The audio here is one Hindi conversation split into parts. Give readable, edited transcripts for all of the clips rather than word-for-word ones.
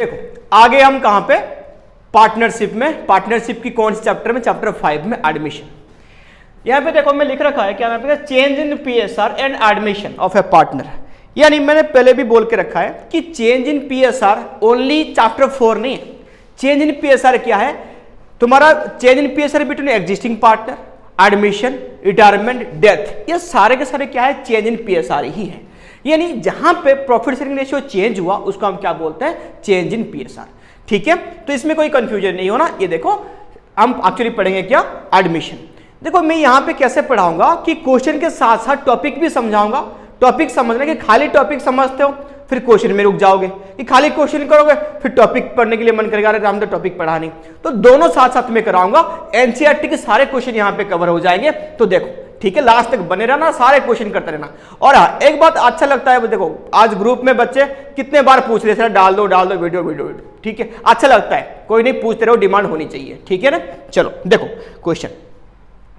देखो आगे हम कहां पे, पार्टनरशिप में, पार्टनरशिप की कौन सी चैप्टर में, चैप्टर 5 में एडमिशन। यहां पे देखो मैं लिख रखा है क्या, यहाँ पे change in PSR and admission of A partner, यानी मैंने पहले भी बोल के रखा है कि change in PSR only chapter 4 नहीं है। चेंज इन पीएसआर क्या है तुम्हारा, change in PSR between existing partner, admission, retirement, death, ये सारे के सारे क्या है, चेंज इन पीएसआर ही है। यानी जहां पे प्रॉफिट शेयरिंग रेशियो चेंज हुआ उसको हम क्या बोलते हैं, चेंज इन पीएसआर। ठीक है, तो इसमें कोई कंफ्यूजन नहीं होना। ये देखो हम एक्चुअली पढ़ेंगे क्या, एडमिशन। देखो मैं यहां पे कैसे पढ़ाऊंगा कि क्वेश्चन के साथ साथ टॉपिक भी समझाऊंगा। टॉपिक समझने के, खाली टॉपिक समझते हो फिर क्वेश्चन में रुक जाओगे, कि खाली क्वेश्चन करोगे फिर टॉपिक पढ़ने के लिए मन करेगा, अरे हम तो टॉपिक पढ़ा नहीं। तो दोनों साथ साथ में कराऊंगा, एनसीईआरटी के सारे क्वेश्चन यहां पे कवर हो जाएंगे। तो देखो ठीक है, लास्ट तक बने रहना, सारे क्वेश्चन करते रहना। और हाँ एक बात अच्छा लगता है, देखो आज ग्रुप में बच्चे कितने बार पूछ रहे थे डाल दो वीडियो, ठीक है, अच्छा लगता है, कोई नहीं पूछते रहो, डिमांड होनी चाहिए। ठीक है ना, चलो देखो क्वेश्चन,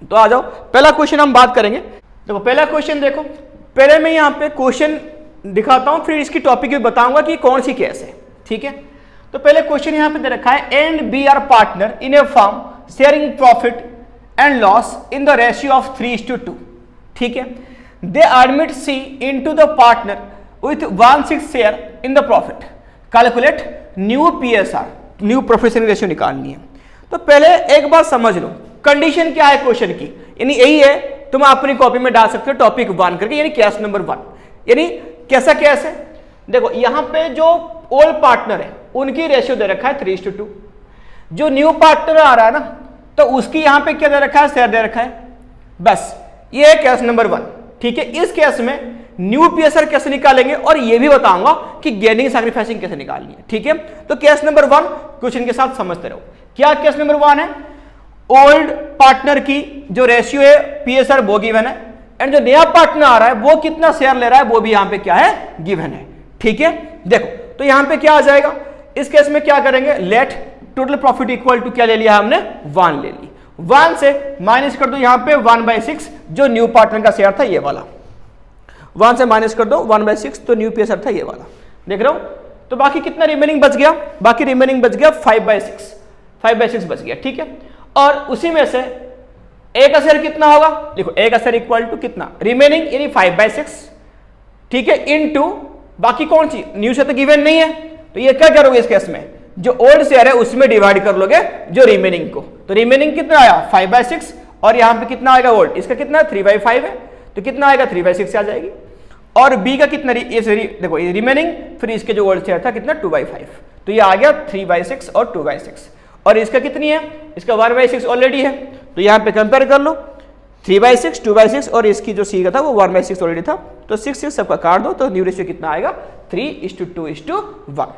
तो आ जाओ पहला क्वेश्चन हम बात करेंगे। देखो पहला क्वेश्चन देखो, पहले मैं यहाँ पे क्वेश्चन दिखाता हूं फिर इसकी टॉपिक भी बताऊंगा कि कौन सी केस है। ठीक है, तो पहले क्वेश्चन यहाँ पे दे रखा है, A and B are partner in a firm sharing profit and loss in the ratio of 3:2। ठीक है, they admit C into the partner with 1/6 share in the profit, calculate new PSR, new profit sharing ratio निकालनी है। तो पहले एक बात समझ लो, कंडीशन क्या है क्वेश्चन की, यानी यही है, तुम अपनी कॉपी में डाल सकते हो टॉपिक 1 करके, यानी केस नंबर 1। यानी कैसा केस है, देखो यहां पे जो ओल्ड पार्टनर है उनकी रेशियो दे रखा है 3:2, जो न्यू पार्टनर आ रहा है ना तो उसकी यहां पे क्या दे रखा है, शेयर दे रखा है, बस ये है केस नंबर 1। ठीक है, इस केस में न्यू पीएसआर कैसे निकालेंगे और ये भी बताऊंगा कि गेनिंग सैक्रिफाइसिंग कैसे निकालनी है। ठीक है, तो केस नंबर 1 क्वेश्चन के साथ समझते रहो। क्या केस नंबर 1 है, ओल्ड पार्टनर की जो रेशियो है पीएसआर वो गिवन है, एंड जो नया पार्टनर आ रहा है वो कितना शेयर ले रहा है वो भी यहां पे क्या है, गिवन है। ठीक है, देखो तो यहां पे क्या आ जाएगा, इस केस में क्या करेंगे, let total profit equal to क्या ले लिया हमने, 1 ले ली, 1 से माइनस कर दो यहां पे 1/6 जो न्यू पार्टनर का शेयर था ये वाला, 1 से माइनस कर दो 1/6 तो न्यू पीएसआर था ये वाला, देख रहे हो। तो बाकी कितना रिमेनिंग बच गया, बाकी रिमेनिंग बच गया 5/6 बच गया। ठीक है, और उसी में से ए का शेयर कितना होगा, देखो ए का शेयर इक्वल टू कितना, रिमेनिंग यानी 5/6। ठीक है, इनटू बाकी कौन सी, न्यू से तो गिवन नहीं है, तो ये क्या करोगे इस केस में, जो ओल्ड शेयर है उसमें डिवाइड कर लोगे जो रिमेनिंग को, तो रिमेनिंग कितना आया 5/6, और यहां पे कितना आएगा ओल्ड, इसका कितना 3/5 है, तो कितना आएगा 3/6 आ जाएगी। और बी का कितना, देखो ये रिमेनिंग, फिर इसके जो ओल्ड शेयर था कितना 2/5, तो ये आ गया 3/6 और 2/6, और इसका कितनी है, इसका 1/6 ऑलरेडी है, तो यहां पे कंपेयर कर लो 3/6, 2/6 और इसकी जो सी का था वो 1/6 ऑलरेडी था, तो 6 सबका काट दो, तो न्यू रेशियो कितना आएगा 3:2:1।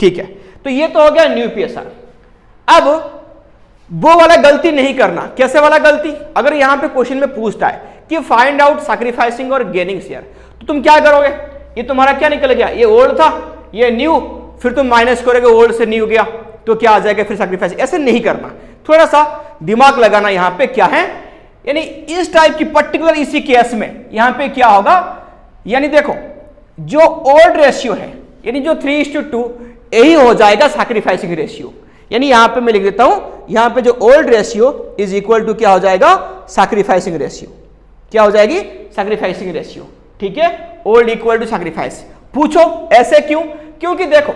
ठीक है, तो ये तो हो गया न्यू पीएसआर। अब वो वाला गलती नहीं करना, कैसे वाला गलती, अगर यहां पे क्वेश्चन में पूछता है कि फाइंड आउट सैक्रिफाइसिंग और गेनिंग शेयर, तो तुम क्या करोगे, ये तुम्हारा क्या निकल गया, ये ओल्ड था ये न्यू, फिर तुम माइनस करोगे ओल्ड से न्यू गया तो क्या आ जाएगा फिर सैक्रिफाइस, ऐसे नहीं करना, थोड़ा सा दिमाग लगाना यहां पे क्या है, यानी इस टाइप की पर्टिकुलर इसी केस में यहां पे क्या होगा, यानी देखो जो ओल्ड रेशियो है यानी जो 3:2 यही हो जाएगा सैक्रिफाइसिंग रेशियो, यानी यहां पे मैं लिख देता हूं, यहां पे जो old ratio is equal to क्या हो जाएगा, सैक्रिफाइसिंग रेशियो, क्या हो जाएगी सैक्रिफाइसिंग रेशियो। ठीक है, ओल्ड इक्वल टू सैक्रिफाइस। पूछो ऐसे क्यों, क्योंकि देखो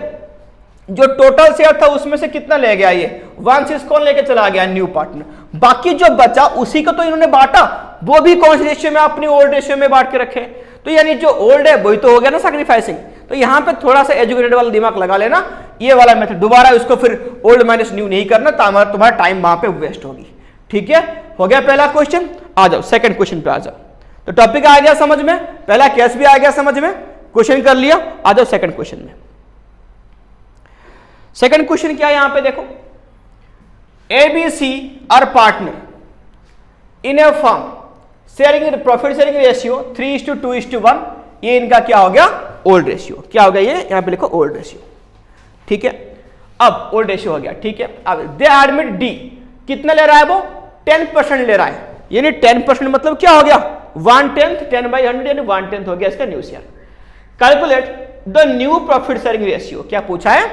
जो टोटल शेयर था उसमें से कितना ले गया, ये 1/6 कौन लेके चला गया, न्यू पार्टनर, बाकी जो बचा उसी को तो इन्होंने बांटा, वो भी कौन सी रेशियो में, अपनी ओल्ड रेशियो में बांट के रखे, तो यानी जो ओल्ड है वही तो हो गया ना सैक्रिफाइसिंग। तो यहां पे थोड़ा सा एजुकेटेड वाला दिमाग लगा लेना, ये वाला मेथड दोबारा उसको फिर ओल्ड माइनस न्यू नहीं करना, तुम्हारा टाइम वहां पे वेस्ट होगी। ठीक है, हो गया पहला क्वेश्चन। आ जाओ सेकंड क्वेश्चन पे आ जाओ, तो टॉपिक आ गया समझ में, पहला केस भी आ गया समझ में, क्वेश्चन कर लिया, आ जाओ सेकंड क्वेश्चन में। सेकंड क्वेश्चन क्या है यहां पे देखो, ABC are partner in a firm sharing profit sharing ratio 3:2:1, ये इनका क्या हो गया, ओल्ड रेशियो, क्या हो गया ये, यहां पे लिखो ओल्ड रेशियो। ठीक है, अब ओल्ड रेशियो हो गया। ठीक है, अब दे एडमिट डी कितना ले रहा है वो, 10% ले रहा है, यानी 10% मतलब क्या हो गया 1/10, 10/100 यानी 1/10 हो गया इसका new share. Calculate the new profit sharing ratio, क्या पूछा है,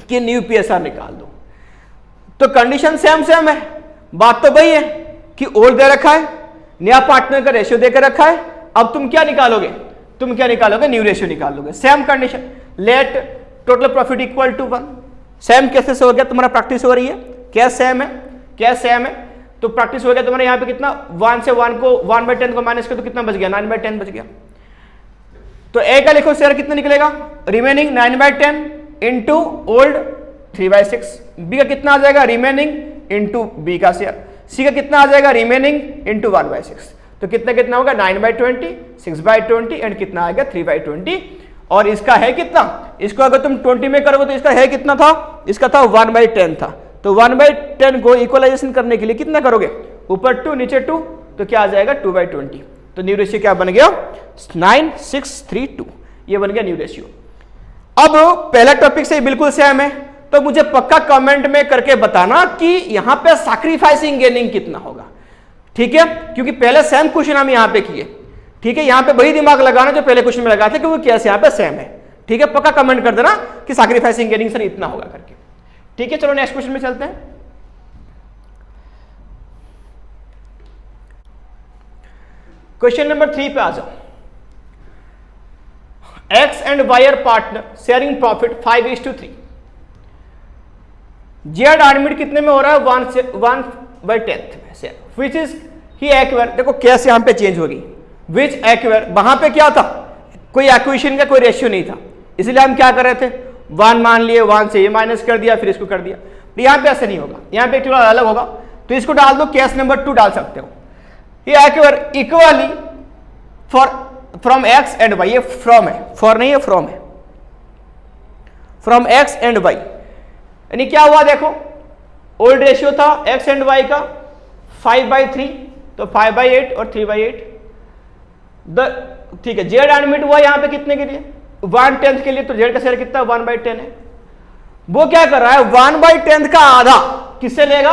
कि न्यू पीएसआर निकाल दो। तो कंडीशन सेम सेम है, बात तो वही है कि ओल्ड दे रखा है, नया पार्टनर का रेशियो देकर रखा है। अब तुम क्या निकालोगे, तुम क्या निकालोगे, न्यू रेशियो निकालोगे। Same condition, let total profit equal to 1। Same कैसे से हो गया, तुम्हारा प्रैक्टिस हो रही है, क्या सेम है, क्या सेम है। तो प्रैक्टिस हो गया तुम्हारे यहाँ पे कितना, 1 से 1 को 1/10 को माइनस कर तो कितना बच गया, 9/10 बच गया। तो ए का लिखो शेयर कितना निकलेगा, रिमेनिंग 9/10 इंटू ओल्ड 3/6। बी का कितना आ जाएगा, रिमेनिंग इंटू बी का शेयर। सी का कितना आ जाएगा, रिमेनिंग इंटू 1/6। तो कितना कितना होगा, 9/20, 6/20 एंड कितना आएगा 3/20। और इसका है कितना, इसको अगर तुम 20 में करोगे तो इसका है कितना था, इसका था 1/10 था। तो 1/10 को इक्वलाइजेशन करने के लिए कितना करोगे, ऊपर 2 नीचे 2, तो क्या आ जाएगा 2/20। तो न्यू रेशियो क्या बन गया, 9632, ये बन गया न्यू रेशियो। अब पहला टॉपिक से बिल्कुल सेम है, तो मुझे पक्का कमेंट में करके बताना कि यहां पे सैक्रिफाइसिंग गेनिंग कितना होगा, ठीक है, क्योंकि पहले सेम क्वेश्चन हम यहां पे किए, ठीक है। यहां पे वही दिमाग लगाना जो पहले क्वेश्चन में लगाए थे, क्योंकि केस यहां पे सेम है, ठीक है। पक्का कमेंट कर देना कि सैक्रिफाइसिंग गेनिंग सर इतना होगा करके, ठीक है। चलो नेक्स्ट क्वेश्चन में चलते हैं। क्वेश्चन नंबर 3 पे आ जाओ। X and Y are partner sharing profit 5:3। Z admit कितने में हो रहा है, 1/10 में से, विच इज ही एक्वायर। देखो कैसे यहां पे चेंज होगी, विच एक्वायर, वहां पे क्या था, कोई एक्विजिशन का कोई रेशियो नहीं था, इसलिए हम क्या कर रहे थे, 1 मान लिए, 1 से ये माइनस कर दिया, फिर इसको कर दिया। तो यहां पे ऐसे नहीं होगा, यहां पे थोड़ा अलग होगा। तो इसको डाल दो, केस नंबर 2 डाल सकते हो। ये acquire equally for from X and Y, ये फ्रॉम है, फॉर नहीं है, फ्रॉम है, फ्रॉम एक्स एंड वाई। यानी क्या हुआ, देखो ओल्ड रेशियो था एक्स एंड वाई का 5/3, तो 5/8 और 3/8। ठीक है, जेड एडमिट हुआ यहां पे कितने के लिए, 1/10 के लिए, तो जेड का शेयर कितना 1/10 है। वो क्या कर रहा है, 1/10 का आधा किससे लेगा,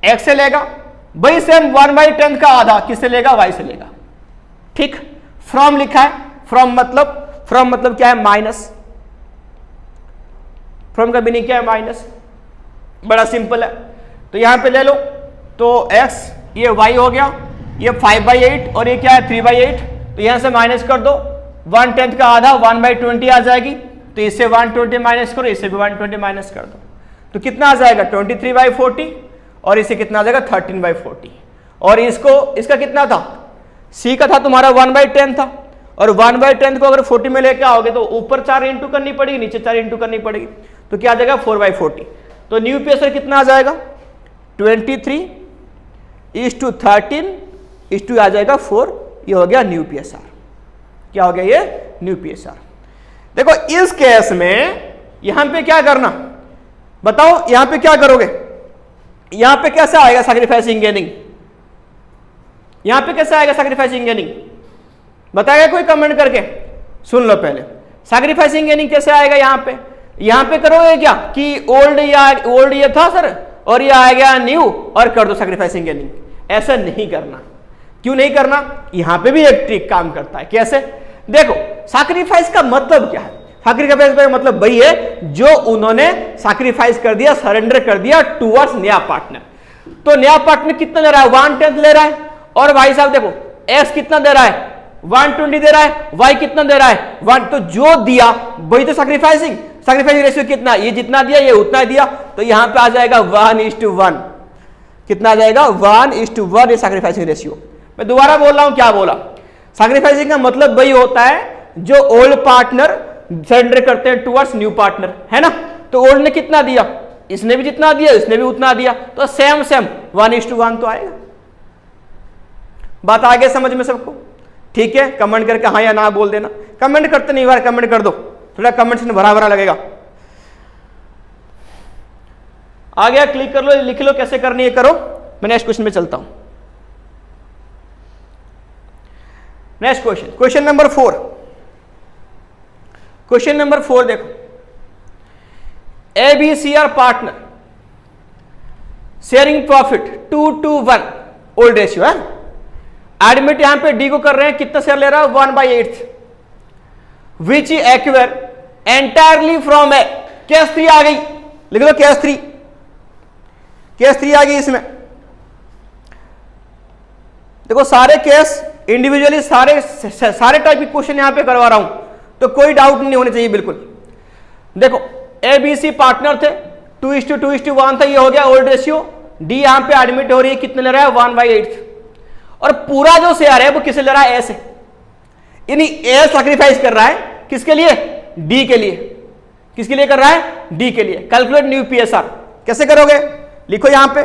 एक्स से लेगा। वही सेम 1/10 का आधा किससे लेगा, वाई से लेगा, ठीक। फ्रॉम लिखा है, फ्रॉम मतलब क्या है, माइनस। फ्रॉम का मीनिंग क्या है, माइनस, बड़ा सिंपल है। तो यहां पे ले लो, तो x ये y हो गया, ये 5/8 और ये क्या है 3/8। तो यहां से माइनस कर दो, 1/10 का आधा 1/20 आ जाएगी, तो इससे 120 माइनस करो, इससे भी 120 माइनस कर दो, तो कितना आ जाएगा 23/40, और इसे कितना आ जाएगा 13/40। और इसका कितना था, c का था तुम्हारा 1/10 था, और 1/10 को अगर 40 में लेके आओगे तो ऊपर 4 इंटू करनी पड़ेगी, नीचे 4 इंटू करनी पड़ेगी, तो क्या आ जाएगा 4/40। तो न्यू पीएसआर कितना आ जाएगा 23:13:13 आ जाएगा 4। ये हो गया न्यू पीएसआर। क्या हो गया ये, न्यू पीएसआर। देखो इस केस में यहां पे क्या करना, बताओ यहां पे क्या करोगे, यहां पे कैसे आएगा सैक्रिफाइसिंग गेनिंग, यहां पे कैसे आएगा सैक्रिफाइसिंग गेनिंग, बताएगा कोई कमेंट करके, सुन लो पहले। सैक्रिफाइसिंग गेनिंग कैसे आएगा, यहां पे करोगे क्या कि ओल्ड ये था सर और ये आ गया न्यू और कर दो सैक्रिफाइसिंग गेनिंग। ऐसा नहीं करना। क्यों नहीं करना, यहां पे भी एक ट्रिक काम करता है। कैसे, देखो सैक्रिफाइस का मतलब क्या है, सैक्रिफाइस का मतलब वही है जो उन्होंने सैक्रिफाइस कर दिया, सरेंडर कर दिया टुवर्ड्स नया पार्टनर। तो नया पार्टनर कितना ले रहा है, 1/10 ले रहा है, और भाई साहब देखो एक्स कितना दे रहा है 120 दे रहा है, वाई कितना दे रहा है 1। तो जो दिया वही तो सैक्रिफाइसिंग रेशियो कितना, ये जितना दिया ये उतना दिया, तो यहां पे आ जाएगा 1:1। कितना आ जाएगा 1:1, ये सैक्रिफाइसिंग रेशियो। मैं दोबारा बोल रहा हूं, क्या बोला, सैक्रिफाइसिंग का मतलब वही होता है जो ओल्ड पार्टनर सरेंडर करते हैं टुवर्ड्स न्यू पार्टनर, है ना। तो ओल्ड ने कितना दिया, इसने भी जितना दिया इसने भी उतना दिया, तो सेम 1:1 तो आएगा। बात आ गया समझ में सबको, ठीक है। कमेंट करके हाँ या ना बोल देना, कमेंट करते नहीं बार कमेंट कर दो, थोड़ा कमेंट से भरा भरा लगेगा। आ गया, क्लिक कर लो, लिख लो कैसे करनी है करो। मैं नेक्स्ट क्वेश्चन में चलता हूं। Next question, question number 4। Question number 4 देखो, A B C are partner sharing profit 2:1 old ratio है। एडमिट यहां पे डी को कर रहे हैं, कितना शेयर ले रहा है 1/8, which acquire entirely from A. Case 3 आ गई, लिख लो केस 3, केस 3 आ गई। इसमें देखो सारे केस इंडिविजुअली सारे टाइप के क्वेश्चन यहां पे करवा रहा हूं, तो कोई डाउट नहीं होने चाहिए बिल्कुल। देखो ए बी सी पार्टनर थे, 2:2:1 था, ये हो गया ओल्ड रेशियो। डी यहां पे एडमिट हो रही है, कितने ले रहा है 1/8, और पूरा जो शेयर है वो किसे ले रहा है, ए से, यानी ए सैक्रिफाइस कर रहा है किसके लिए, डी के लिए। किसके लिए कर रहा है, डी के लिए। कैलकुलेट न्यू पीएसआर कैसे करोगे, लिखो यहां पे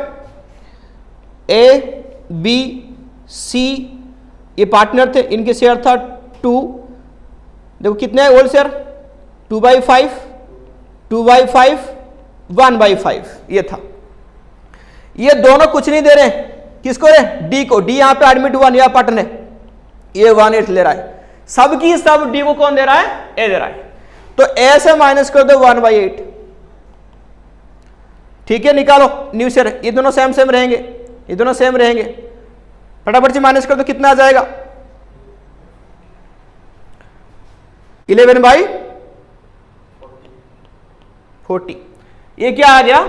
ए बी सी ये पार्टनर थे, इनके शेयर था 2, देखो कितने है ओल्ड शेयर 2/5, 2/5, 1/5 ये था। ये दोनों कुछ नहीं दे रहे, किसको रे, डी को। डी यहां पे एडमिट हुआ, नया पार्टनर है, ये 1/8 ले रहा है। सबकी सब डी को कौन दे रहा है, ए दे रहा है, तो ए से माइनस कर दो 1/8, ठीक है। निकालो न्यू शेयर, ये दोनों सेम सेम रहेंगे, ये दोनों सेम रहेंगे, फटाफट से माइनस कर दो, कितना आ जाएगा 11/40। ये क्या आ गया,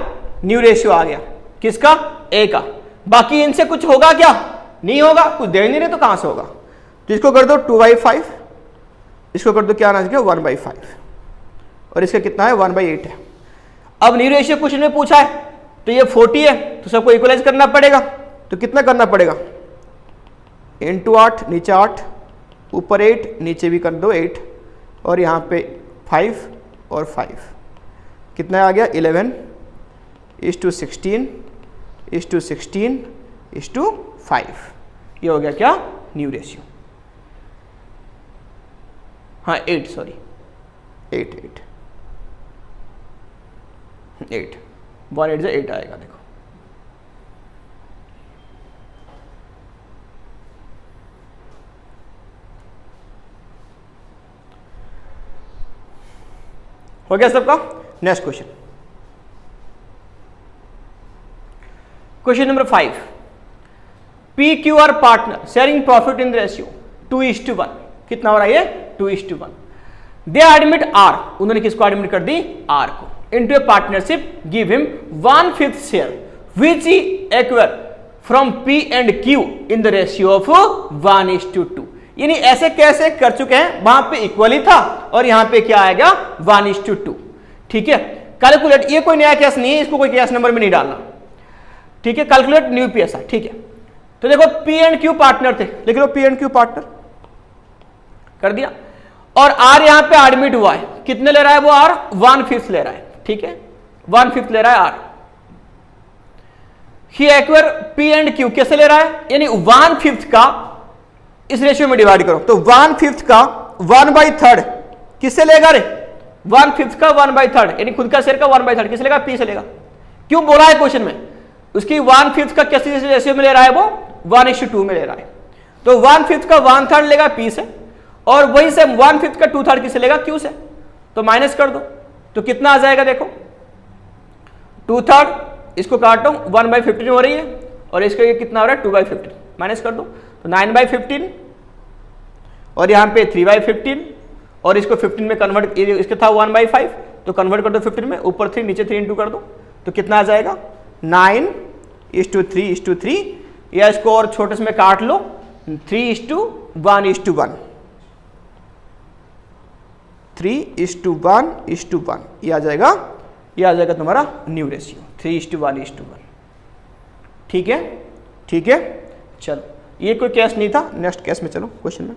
न्यू रेशियो आ गया, किसका, ए का। बाकी इनसे कुछ होगा क्या, नहीं होगा, कुछ दे नहीं रहे तो कहां से होगा। तो इसको कर दो 2/5, इसको कर दो क्या आना चाहिए 1/5, और इसका कितना है 1/8 है। अब न्यू रेशियो क्वेश्चन में पूछा है, तो ये 40 है, तो सबको इक्वलाइज करना पड़ेगा। तो कितना करना पड़ेगा, इंटू 8, नीचे 8, ऊपर 8, नीचे भी कर दो 8, और यहाँ पे 5 और 5, कितना आ गया 11:16:16:5, ये हो गया क्या, न्यू रेशियो। हाँ 8, सॉरी 8 1/8 से 8 आएगा। देखो हो गया सबका। Next question, question number 5, P Q R partner sharing profit in ratio 2:1, कितना हो रहा है ये 2:1। दे एडमिट आर, उन्होंने किसको एडमिट कर दी, आर को, into A partnership, give him 1/5 share which he acquire from P and Q in the ratio of 1:2। यानी ऐसे कैसे कर चुके हैं, वहां पे इक्वली था और यहां पे क्या आएगा 1:2, ठीक है। कैलकुलेट, ये कोई नया केस नहीं है, इसको कोई केस नंबर में नहीं डालना, ठीक है। कैलकुलेट न्यू पीएसआर, ठीक है। तो देखो पी एंड क्यू पार्टनर थे, लिख लो पी एंड क्यू पार्टनर कर दिया, और आर यहां पे एडमिट हुआ है, कितने ले रहा है वो आर 1/5 ले रहा है, ठीक है 1/5 ले रहा है R. He acquire P and Q कैसे ले रहा है, यानी 1/5 का इस रेशियो में डिवाइड करो, तो 1/5 का 1/3 किससे लेगा रे, 1/5 का 1/3 यानी खुद का शेयर का 1/3 किससे लेगा, पी से लेगा। क्यों बोला है क्वेश्चन में, उसकी 1/5 का कैसे रेशियो में ले रहा है, वो 1:2 में ले रहा है, तो 1/5 का 1/3 लेगा पी से, और वही से 1/5 का 2/3 किससे लेगा, क्यू से। तो माइनस कर दो, तो कितना आ जाएगा, देखो 2/3, इसको काटो 1/15 हो रही है, और इसका ये कितना हो रहा है 2/15, माइनस कर दो, तो 9/15, और यहाँ पे 3/15, और इसको 15 में कन्वर्ट, इसका था 1/5, तो कन्वर्ट कर दो 15 में, ऊपर 3 नीचे 3 इंटू कर दो, तो कितना आ जाएगा 9:3:3, या इसको और छोटे से में काट लो 3:1:1, 3:1:1, ये आ जाएगा तुम्हारा न्यू रेशियो 3:1:1, ठीक है, ठीक है। चलो ये कोई केस नहीं था, नेक्स्ट केस में चलो क्वेश्चन में।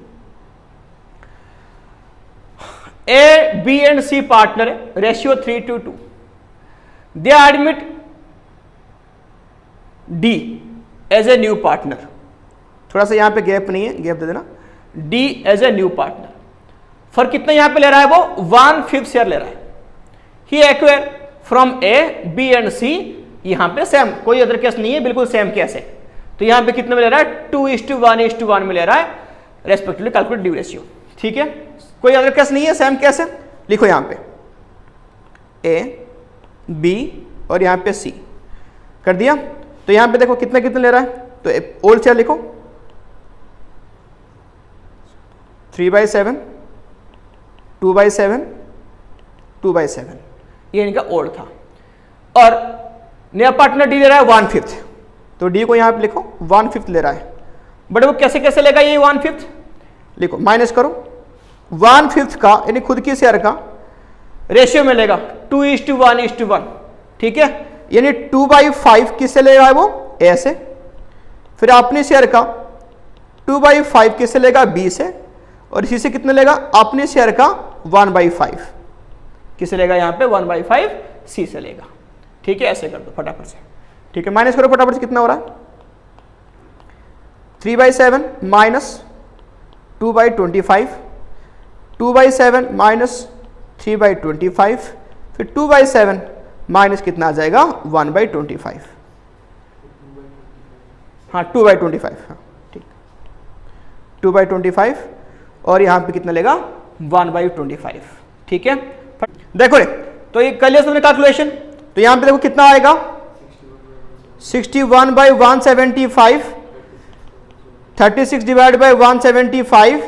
A B and C partner है, ratio 3:2, they admit D as a new partner, थोड़ा सा यहां पे गैप नहीं है, गैप दे देना, D as a new partner, for कितना यहां पे ले रहा है वो 1/5 शेयर ले रहा है। He acquire from A B and C, यहां पे सेम कोई अदर केस नहीं है, बिल्कुल सेम केस है, तो यहां पे कितने में ले रहा है 2:1:1 में ले रहा है, रेस्पेक्टिवली कैलकुलेट ड्यू रेशियो, ठीक है। कोई अदर केस नहीं है, सेम केस है, लिखो यहां पे ए बी और यहां पे सी कर दिया, तो यहां पे देखो कितना कितना ले रहा है, तो ओल्ड शेयर लिखो 3/7, 2/7, 2/7, ये इनका ओल्ड था, और नया पार्टनर डी ले रहा है 1/5, तो डी को यहाँ पे लिखो 1/5 ले रहा है, बट वो कैसे कैसे लेगा ये 1/5, लिखो माइनस करो 1/5 का यानी खुद की शेयर का रेशियो में लेगा 2:1:1, ठीक है, यानी 2/5 किससे ले रहा है वो ए से, फिर अपनी शेयर का 2/5 किससे लेगा बी से, और इसी से कितने लेगा अपनी शेयर का 1/5 किससे लेगा यहाँ पे 1/5 सी से लेगा, ठीक है, ऐसे कर दो फटाफट से, ठीक है, माइनस करो फटाफट से, कितना हो रहा है 3/7 माइनस 2/25, 2/7 माइनस 3/25, फिर 2/7 माइनस कितना आ जाएगा 1/25, हाँ 2/25, हाँ ठीक 2/25, और यहाँ पे कितना लेगा 1/25, ठीक है। देखो रे, तो ये कर लिया तुमने कैलकुलेशन, तो यहाँ पे देखो कितना आएगा 61/175, 36 डिवाइड बाई 175,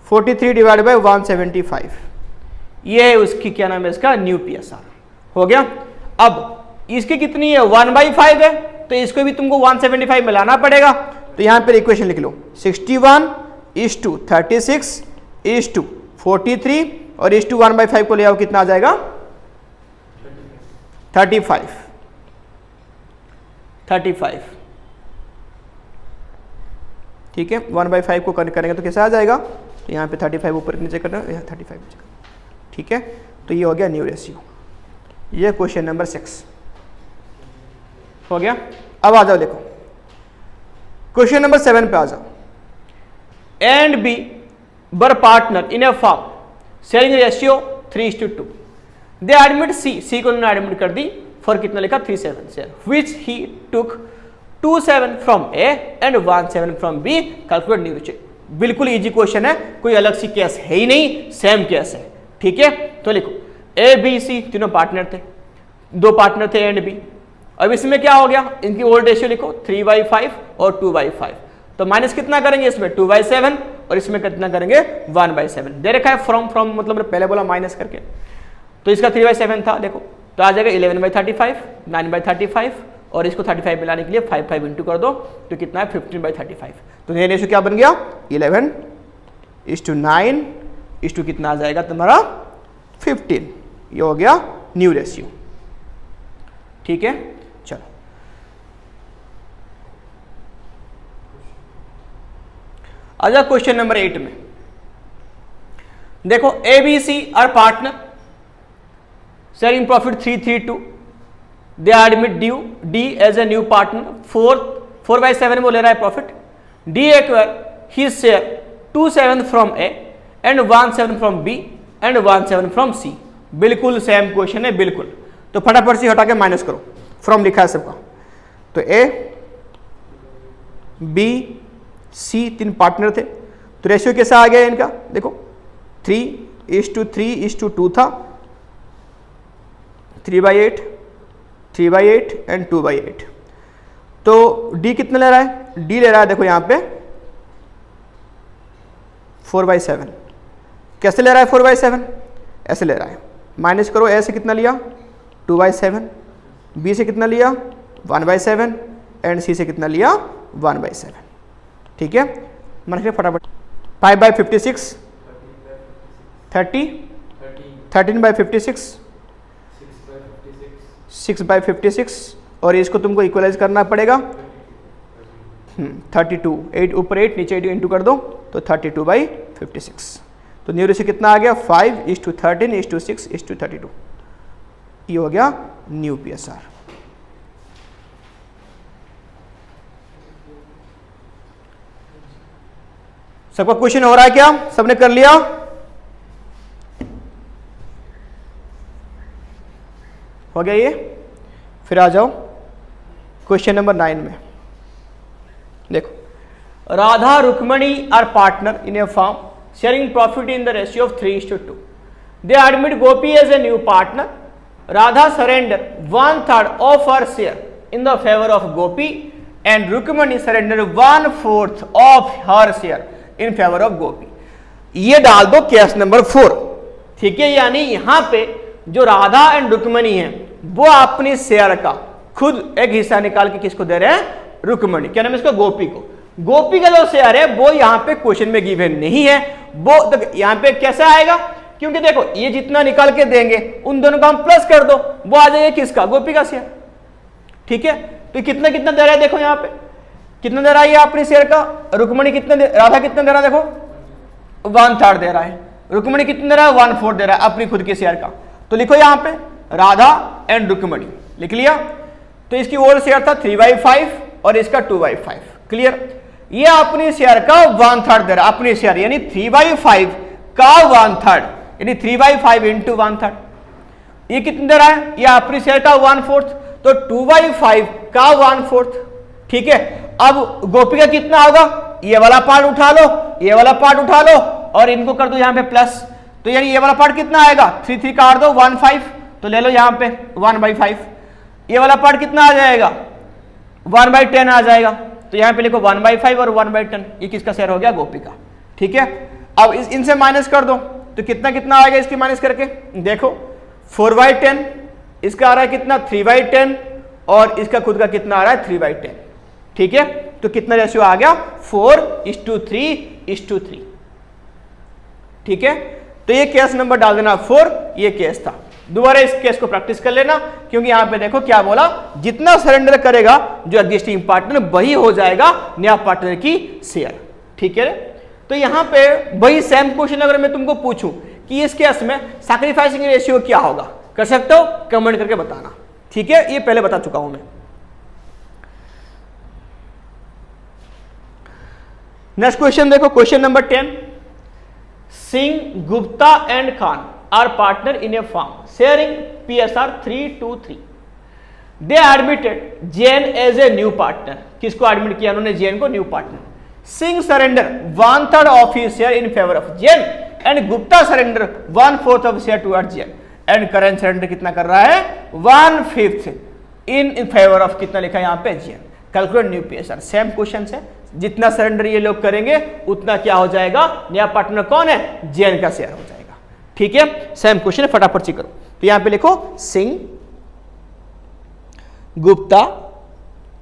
43 डिवाइड बाई 175, ये है उसकी क्या नाम है इसका न्यू पीएसआर हो गया। अब इसकी कितनी है 1/5 है, तो इसको भी तुमको 175 में लाना पड़ेगा, तो यहाँ पर इक्वेशन लिख लो 61:36:43 और 1/5 को ले आओ, कितना आ जाएगा 35, ठीक है, 1/5 को करेंगे तो कैसा आ जाएगा, तो यहाँ पे 35 ऊपर नीचे करना है, यहाँ 35 नीचे करना, ठीक है, तो ये हो गया न्यू रेशियो, ये क्वेश्चन नंबर 6 हो गया। अब आ जाओ देखो क्वेश्चन नंबर 7 पे आ जाओ। A and B were partner in a firm sharing ratio 3:2, they admit C को उन्होंने एडमिट कर दी फॉर कितना लिखा 37 share, which he took 27 from A and 17 from B, calculate new ratio. बिल्कुल इजी क्वेश्चन है, कोई अलग सी केस है ही नहीं, सेम केस है, ठीक है। तो लिखो ए बी सी तीनों पार्टनर थे, दो पार्टनर थे ए एंड बी। अब इसमें क्या हो गया, इनकी ओल्ड रेशियो लिखो 3/5 और 2/5, तो माइनस कितना करेंगे इसमें 2/7 और इसमें कितना करेंगे 1/7, दे रखा है फ्रॉम मतलब पहले बोला माइनस करके, तो इसका 3/7 था देखो, तो आ जाएगा 11/35, 9/35 और इसको 35 मिलाने के लिए 5 इंटू कर दो, तो कितना है 15/35, तो ये रेशियो क्या बन गया 11:9 कितना आ जाएगा तुम्हारा 15, ये हो गया न्यू रेशियो, ठीक है। चलो आजा क्वेश्चन नंबर 8 में देखो, A B C are partner sharing profit 332, they admit D as a new partner 4/7 वो ले रहा है profit, D acquire his share 27 from A and 17 from B and 17 from C. बिल्कुल सेम क्वेश्चन है बिल्कुल, तो फटाफट से हटा के माइनस करो, फ्रॉम लिखा है सबका, तो ए बी सी तीन पार्टनर थे, तो रेशियो कैसा आ गया इनका देखो 3:3:2 था, 3/8 एंड 2/8, तो डी कितना ले रहा है, डी ले रहा है देखो यहां पे 4/7, कैसे ले रहा है 4/7, ऐसे ले रहा है, माइनस करो, ए से कितना लिया 2/7, बी से कितना लिया 1/7 एंड सी से कितना लिया 1/7, ठीक है, मन के फटाफट 5/56 30, 13/56 6/56 और इसको तुमको इक्वलाइज करना पड़ेगा 32, 8 ऊपर 8 नीचे 8 इंटू कर दो, तो 32/56, तो न्यू रेशियो कितना आ गया 5:13:6:32, ये हो गया न्यू पीएसआर। सबका क्वेश्चन हो रहा है क्या, सबने कर लिया, हो गया ये। फिर आ जाओ क्वेश्चन नंबर 9 में देखो, Radha Rukmani are partner in a firm sharing profit in the ratio of 3:2, they admit Gopi as a new partner, Radha surrender 1/3 of her share in the favour of Gopi and Rukmani surrender 1/4 of her share in favour of Gopi. ये डाल दो केस नंबर 4, ठीक है, यानी यहां पे जो राधा एंड रुक्मणी है वो अपनी शेयर का खुद एक हिस्सा निकाल के किसको दे रहे हैं, रुक्मणी, क्या नाम है इसको, गोपी को। गोपी का जो शेयर है वो यहाँ पे क्वेश्चन में गिवन नहीं है, वो यहाँ पे कैसे आएगा, क्योंकि देखो ये जितना निकाल के देंगे उन दोनों को हम प्लस कर दो, वो आ जाएगा किसका, गोपी का शेयर। ठीक है, तो कितना कितना दे रहा है, देखो यहाँ पे कितना दे रहा है ये अपनी शेयर का, रुक्मणी कितना राधा कितना दे रहा है, देखो 1/3 दे रहा है, रुक्मणी कितना दे रहा है, 1/4 दे रहा है अपनी खुद की शेयर का। तो लिखो यहाँ पे राधा एंड रुक्मणी, लिख लिया। तो इसकी ओल्ड शेयर था 3/5 और इसका 2/5, क्लियर। ये अपनी शेयर का 1/3 दे रहा है, अपनी शेयर यानी 3/5 का 1/3 यानी 3/5 इंटू 1/3। ये कितना दे रहा है, ये अपनी शेयर का 1/4, तो 2/5 का 1/4। ठीक है, अब गोपी का कितना होगा, ये वाला पार्ट उठा लो, ये वाला पार्ट उठा लो और इनको कर दो यहाँ पे प्लस, तो यानी ये वाला पार्ट कितना आएगा, 3 काट दो 1/5, तो ले लो यहाँ पे 1/5। ये वाला पार्ट कितना आ जाएगा, 1/10 आ जाएगा, तो यहाँ पे लिखो 1/5 और 1/10, ये किसका शेयर हो गया, गोपी का। ठीक है, अब इनसे माइनस कर दो, तो कितना कितना आएगा इसकी माइनस करके, देखो 4/10, इसका आ रहा है कितना 3/10 और इसका खुद का कितना आ रहा है 3/10। ठीक है, तो कितना रेशियो आ गया, 4:3:3। ठीक है, तो ये केस नंबर डाल देना 4, ये केस था। दोबारा इस केस को प्रैक्टिस कर लेना, क्योंकि यहां पे देखो क्या बोला, जितना सरेंडर करेगा जो एग्जिस्टिंग पार्टनर वही हो जाएगा नया पार्टनर की शेयर। ठीक है, तो यहां पे वही सेम क्वेश्चन अगर मैं तुमको पूछूं कि इस केस में सैक्रिफाइसिंग रेशियो क्या होगा, कर सकते हो, कमेंट करके बताना। ठीक है, ये पहले बता चुका हूं मैं। नेक्स्ट क्वेश्चन देखो, question number 10। Singh, Gupta and Khan are partner in a firm sharing PSR 3:3। They admitted Jain as a new partner. किसको एडमिट किया उन्होंने, जैन को new partner. Singh surrender 1/3 of his share in favour of Jain and Gupta surrender 1/4 of share towards Jain and current surrender कितना कर रहा है, 1/5 इन फेवर ऑफ कितना लिखा है यहाँ पे, Jain. Calculate new PSR, same question है, जितना सरेंडर ये लोग करेंगे उतना क्या हो जाएगा, नया पार्टनर कौन है, जैन का शेयर हो जाएगा। ठीक है, सेम क्वेश्चन है, फटाफट से करो। तो यहां पे लिखो सिंह, गुप्ता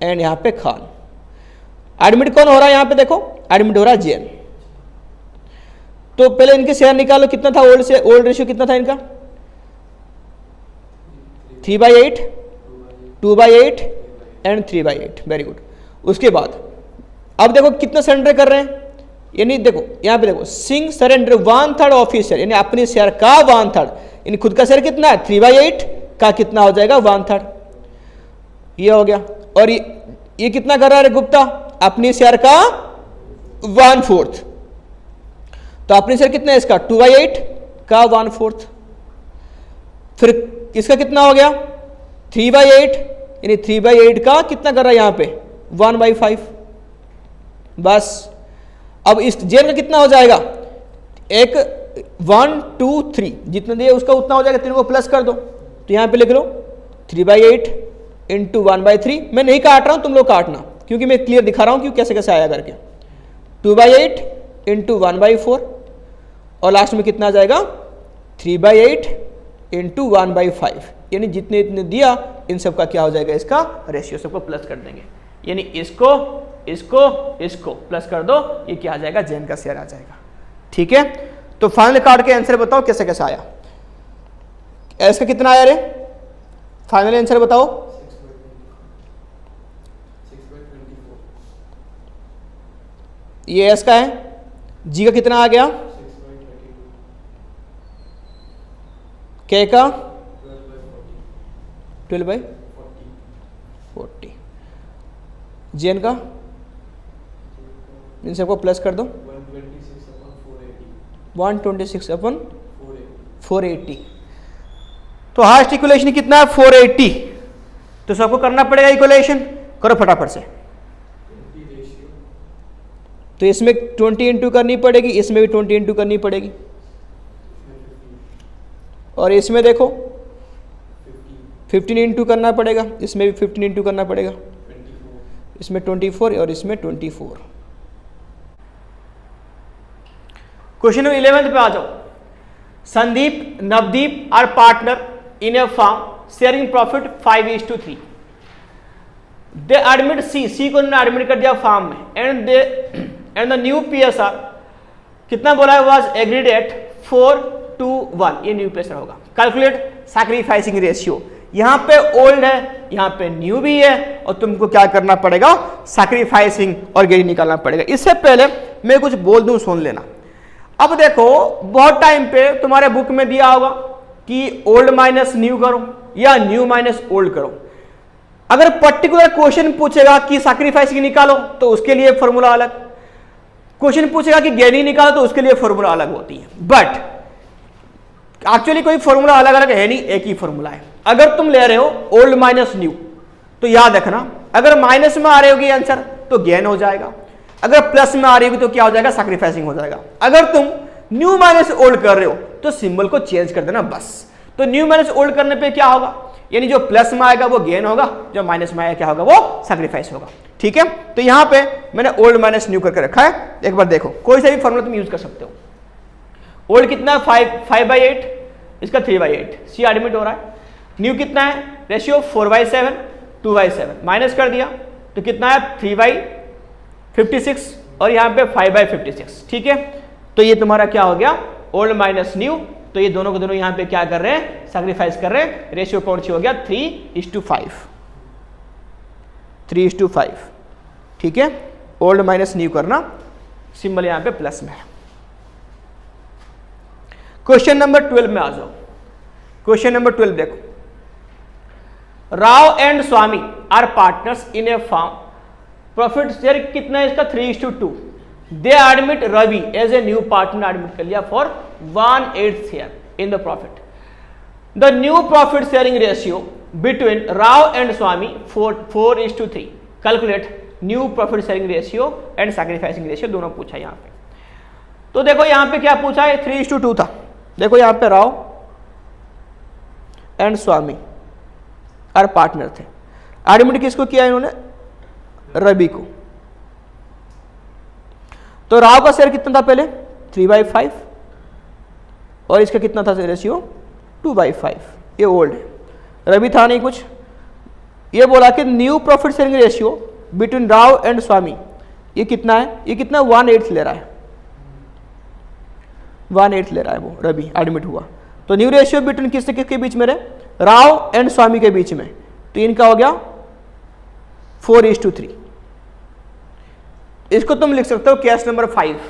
एंड यहां पे खान। एडमिट कौन हो रहा है, यहां पे देखो एडमिट हो रहा है जैन। तो पहले इनके शेयर निकालो, कितना था ओल्ड रेशियो कितना था इनका, 3/8, 2/8 एंड 3/8, वेरी गुड। उसके बाद अब देखो कितना सरेंडर कर रहे हैं, यानी देखो यहां पे देखो Singh surrender 1/3 of his share, यानी अपनी शेयर का 1/3, यानी खुद का शेयर कितना है 3/8 का कितना हो जाएगा 1/3, ये हो गया। और ये कितना कर रहा है गुप्ता, अपनी शेयर का 1/4, तो अपनी शेयर कितना है इसका 2/8 का 1/4, फिर इसका कितना हो गया 3/8, यानी 3/8 का कितना कर रहा है यहां पे 1/5, बस। अब इस जेल का कितना हो जाएगा, एक 1 2 3 जितना दिया उसका उतना हो जाएगा, तीनों को प्लस कर दो, तो यहां पे लिख लो 3/8 इंटू 1/3। मैं नहीं काट रहा हूं, तुम लोग काटना, क्योंकि मैं क्लियर दिखा रहा हूं कि कैसे कैसे आया करके। 2/8 इंटू 1/4 और लास्ट में कितना आ जाएगा 3/8 इंटू 1/5, यानी जितने इतने दिया इन सब का क्या हो जाएगा, इसका रेशियो सबको प्लस कर देंगे, यानी इसको इसको इसको प्लस कर दो, ये क्या आ जाएगा, जैन का शेयर आ जाएगा। ठीक है, तो फाइनल कार्ड के आंसर बताओ कैसे कैसे आया, एस का कितना आया रे, फाइनल आंसर बताओ। 6/24। ये एस का है, जी का कितना आ गया, 6/32। के का 12/40। 12/40, जेन का इन सबको प्लस कर दो 126/480। तो हास्ट इक्वेशन कितना है 480, तो सबको करना पड़ेगा इक्वेशन, करो फटाफट से। तो इसमें 20 इंटू करनी पड़ेगी, इसमें भी 20 इंटू करनी पड़ेगी, और इसमें देखो 15 इंटू करना पड़ेगा, इसमें भी 15 इंटू करना पड़ेगा, इसमें 24 और इसमें 24। क्वेश्चन नंबर 11 पे आ जाओ। Sandeep, Navdeep are partner in a firm sharing profit 5:3. They admit C को उन्होंने एडमिट कर दिया फॉर्म में एंड द न्यू PSR कितना बोला है वाज एग्रीड एट 4:1. ये न्यू PSR होगा. Calculate sacrificing ratio. यहां पे ओल्ड है, यहां पे न्यू भी है और तुमको क्या करना पड़ेगा, सैक्रिफाइसिंग और गेन निकालना पड़ेगा. इससे पहले मैं कुछ बोल दूं, सुन लेना. अब देखो बहुत टाइम पे तुम्हारे बुक में दिया होगा कि ओल्ड माइनस न्यू करो या न्यू माइनस ओल्ड करो. अगर पर्टिकुलर क्वेश्चन पूछेगा कि सैक्रिफाइसिंग निकालो तो उसके लिए फॉर्मूला अलग, क्वेश्चन पूछेगा कि गेनिंग निकालो तो उसके लिए फॉर्मूला अलग होती है. बट एक्चुअली कोई फॉर्मूला अलग अलग है नहीं, एक ही फॉर्मूला है. अगर तुम ले रहे हो ओल्ड माइनस न्यू तो याद रखना, अगर माइनस में आ रही होगी आंसर तो गेन हो जाएगा, अगर प्लस में आ रही होगी तो क्या हो जाएगा, सैक्रिफाइसिंग हो जाएगा. अगर तुम न्यू माइनस ओल्ड कर रहे हो तो सिंबल को चेंज कर देना बस. तो न्यू माइनस ओल्ड करने पे क्या होगा, यानी जो प्लस में आएगा वो गेन होगा, जो माइनस में आएगा क्या होगा, वो सैक्रिफाइस होगा. ठीक है, तो यहां पे मैंने ओल्ड माइनस न्यू करके रखा है. एक बार देखो, कोई सा भी फॉर्मूला तुम यूज कर सकते हो. ओल्ड कितना है 5/8, इसका 3/8 सी एडमिट हो रहा है. न्यू कितना है, रेशियो 4/7 2/7 माइनस कर दिया तो कितना है 3/56 और यहाँ पे 5/56. ठीक है, तो ये तुम्हारा क्या हो गया, ओल्ड माइनस न्यू. तो ये दोनों को दोनों यहाँ पे क्या कर रहे हैं, सैक्रिफाइस कर रहे हैं. रेशियो कौन सी हो गया, 3:5. 3:5. ठीक है, ओल्ड माइनस न्यू करना, सिंबल यहाँ पे प्लस में है. क्वेश्चन नंबर 12 में आ जाओ. क्वेश्चन नंबर 12 देखो. Rao and Swami are partners in a firm. Profit share कितना है इसका, 3:2. They admit Ravi as a new partner, admit कर लिया for 1/8 share in the profit. The new profit sharing ratio between Rao and Swami 4:3. Calculate new profit sharing ratio and sacrificing ratio, दोनों पूछा यहां पे. तो देखो यहां पे क्या पूछा है, 3:2 था. देखो यहां पे Rao and Swami are partner थे. एडमिट किसको किया इन्होंने, रवि को. तो राव का शेयर कितना था पहले, 3/5 और इसका कितना था रेशियो, 2/5. ये ओल्ड है, रवि था नहीं कुछ. ये बोला कि new profit sharing ratio between Rao and Swami ये कितना है, ये कितना 1/8 ले रहा है, 1/8 ले रहा है वो रवि, एडमिट हुआ. तो न्यू रेशियो बिटवीन किससे किसके बीच में रहे, राव एंड स्वामी के बीच में. तो इनका हो गया 4:3. इसको तुम लिख सकते हो केस नंबर 5.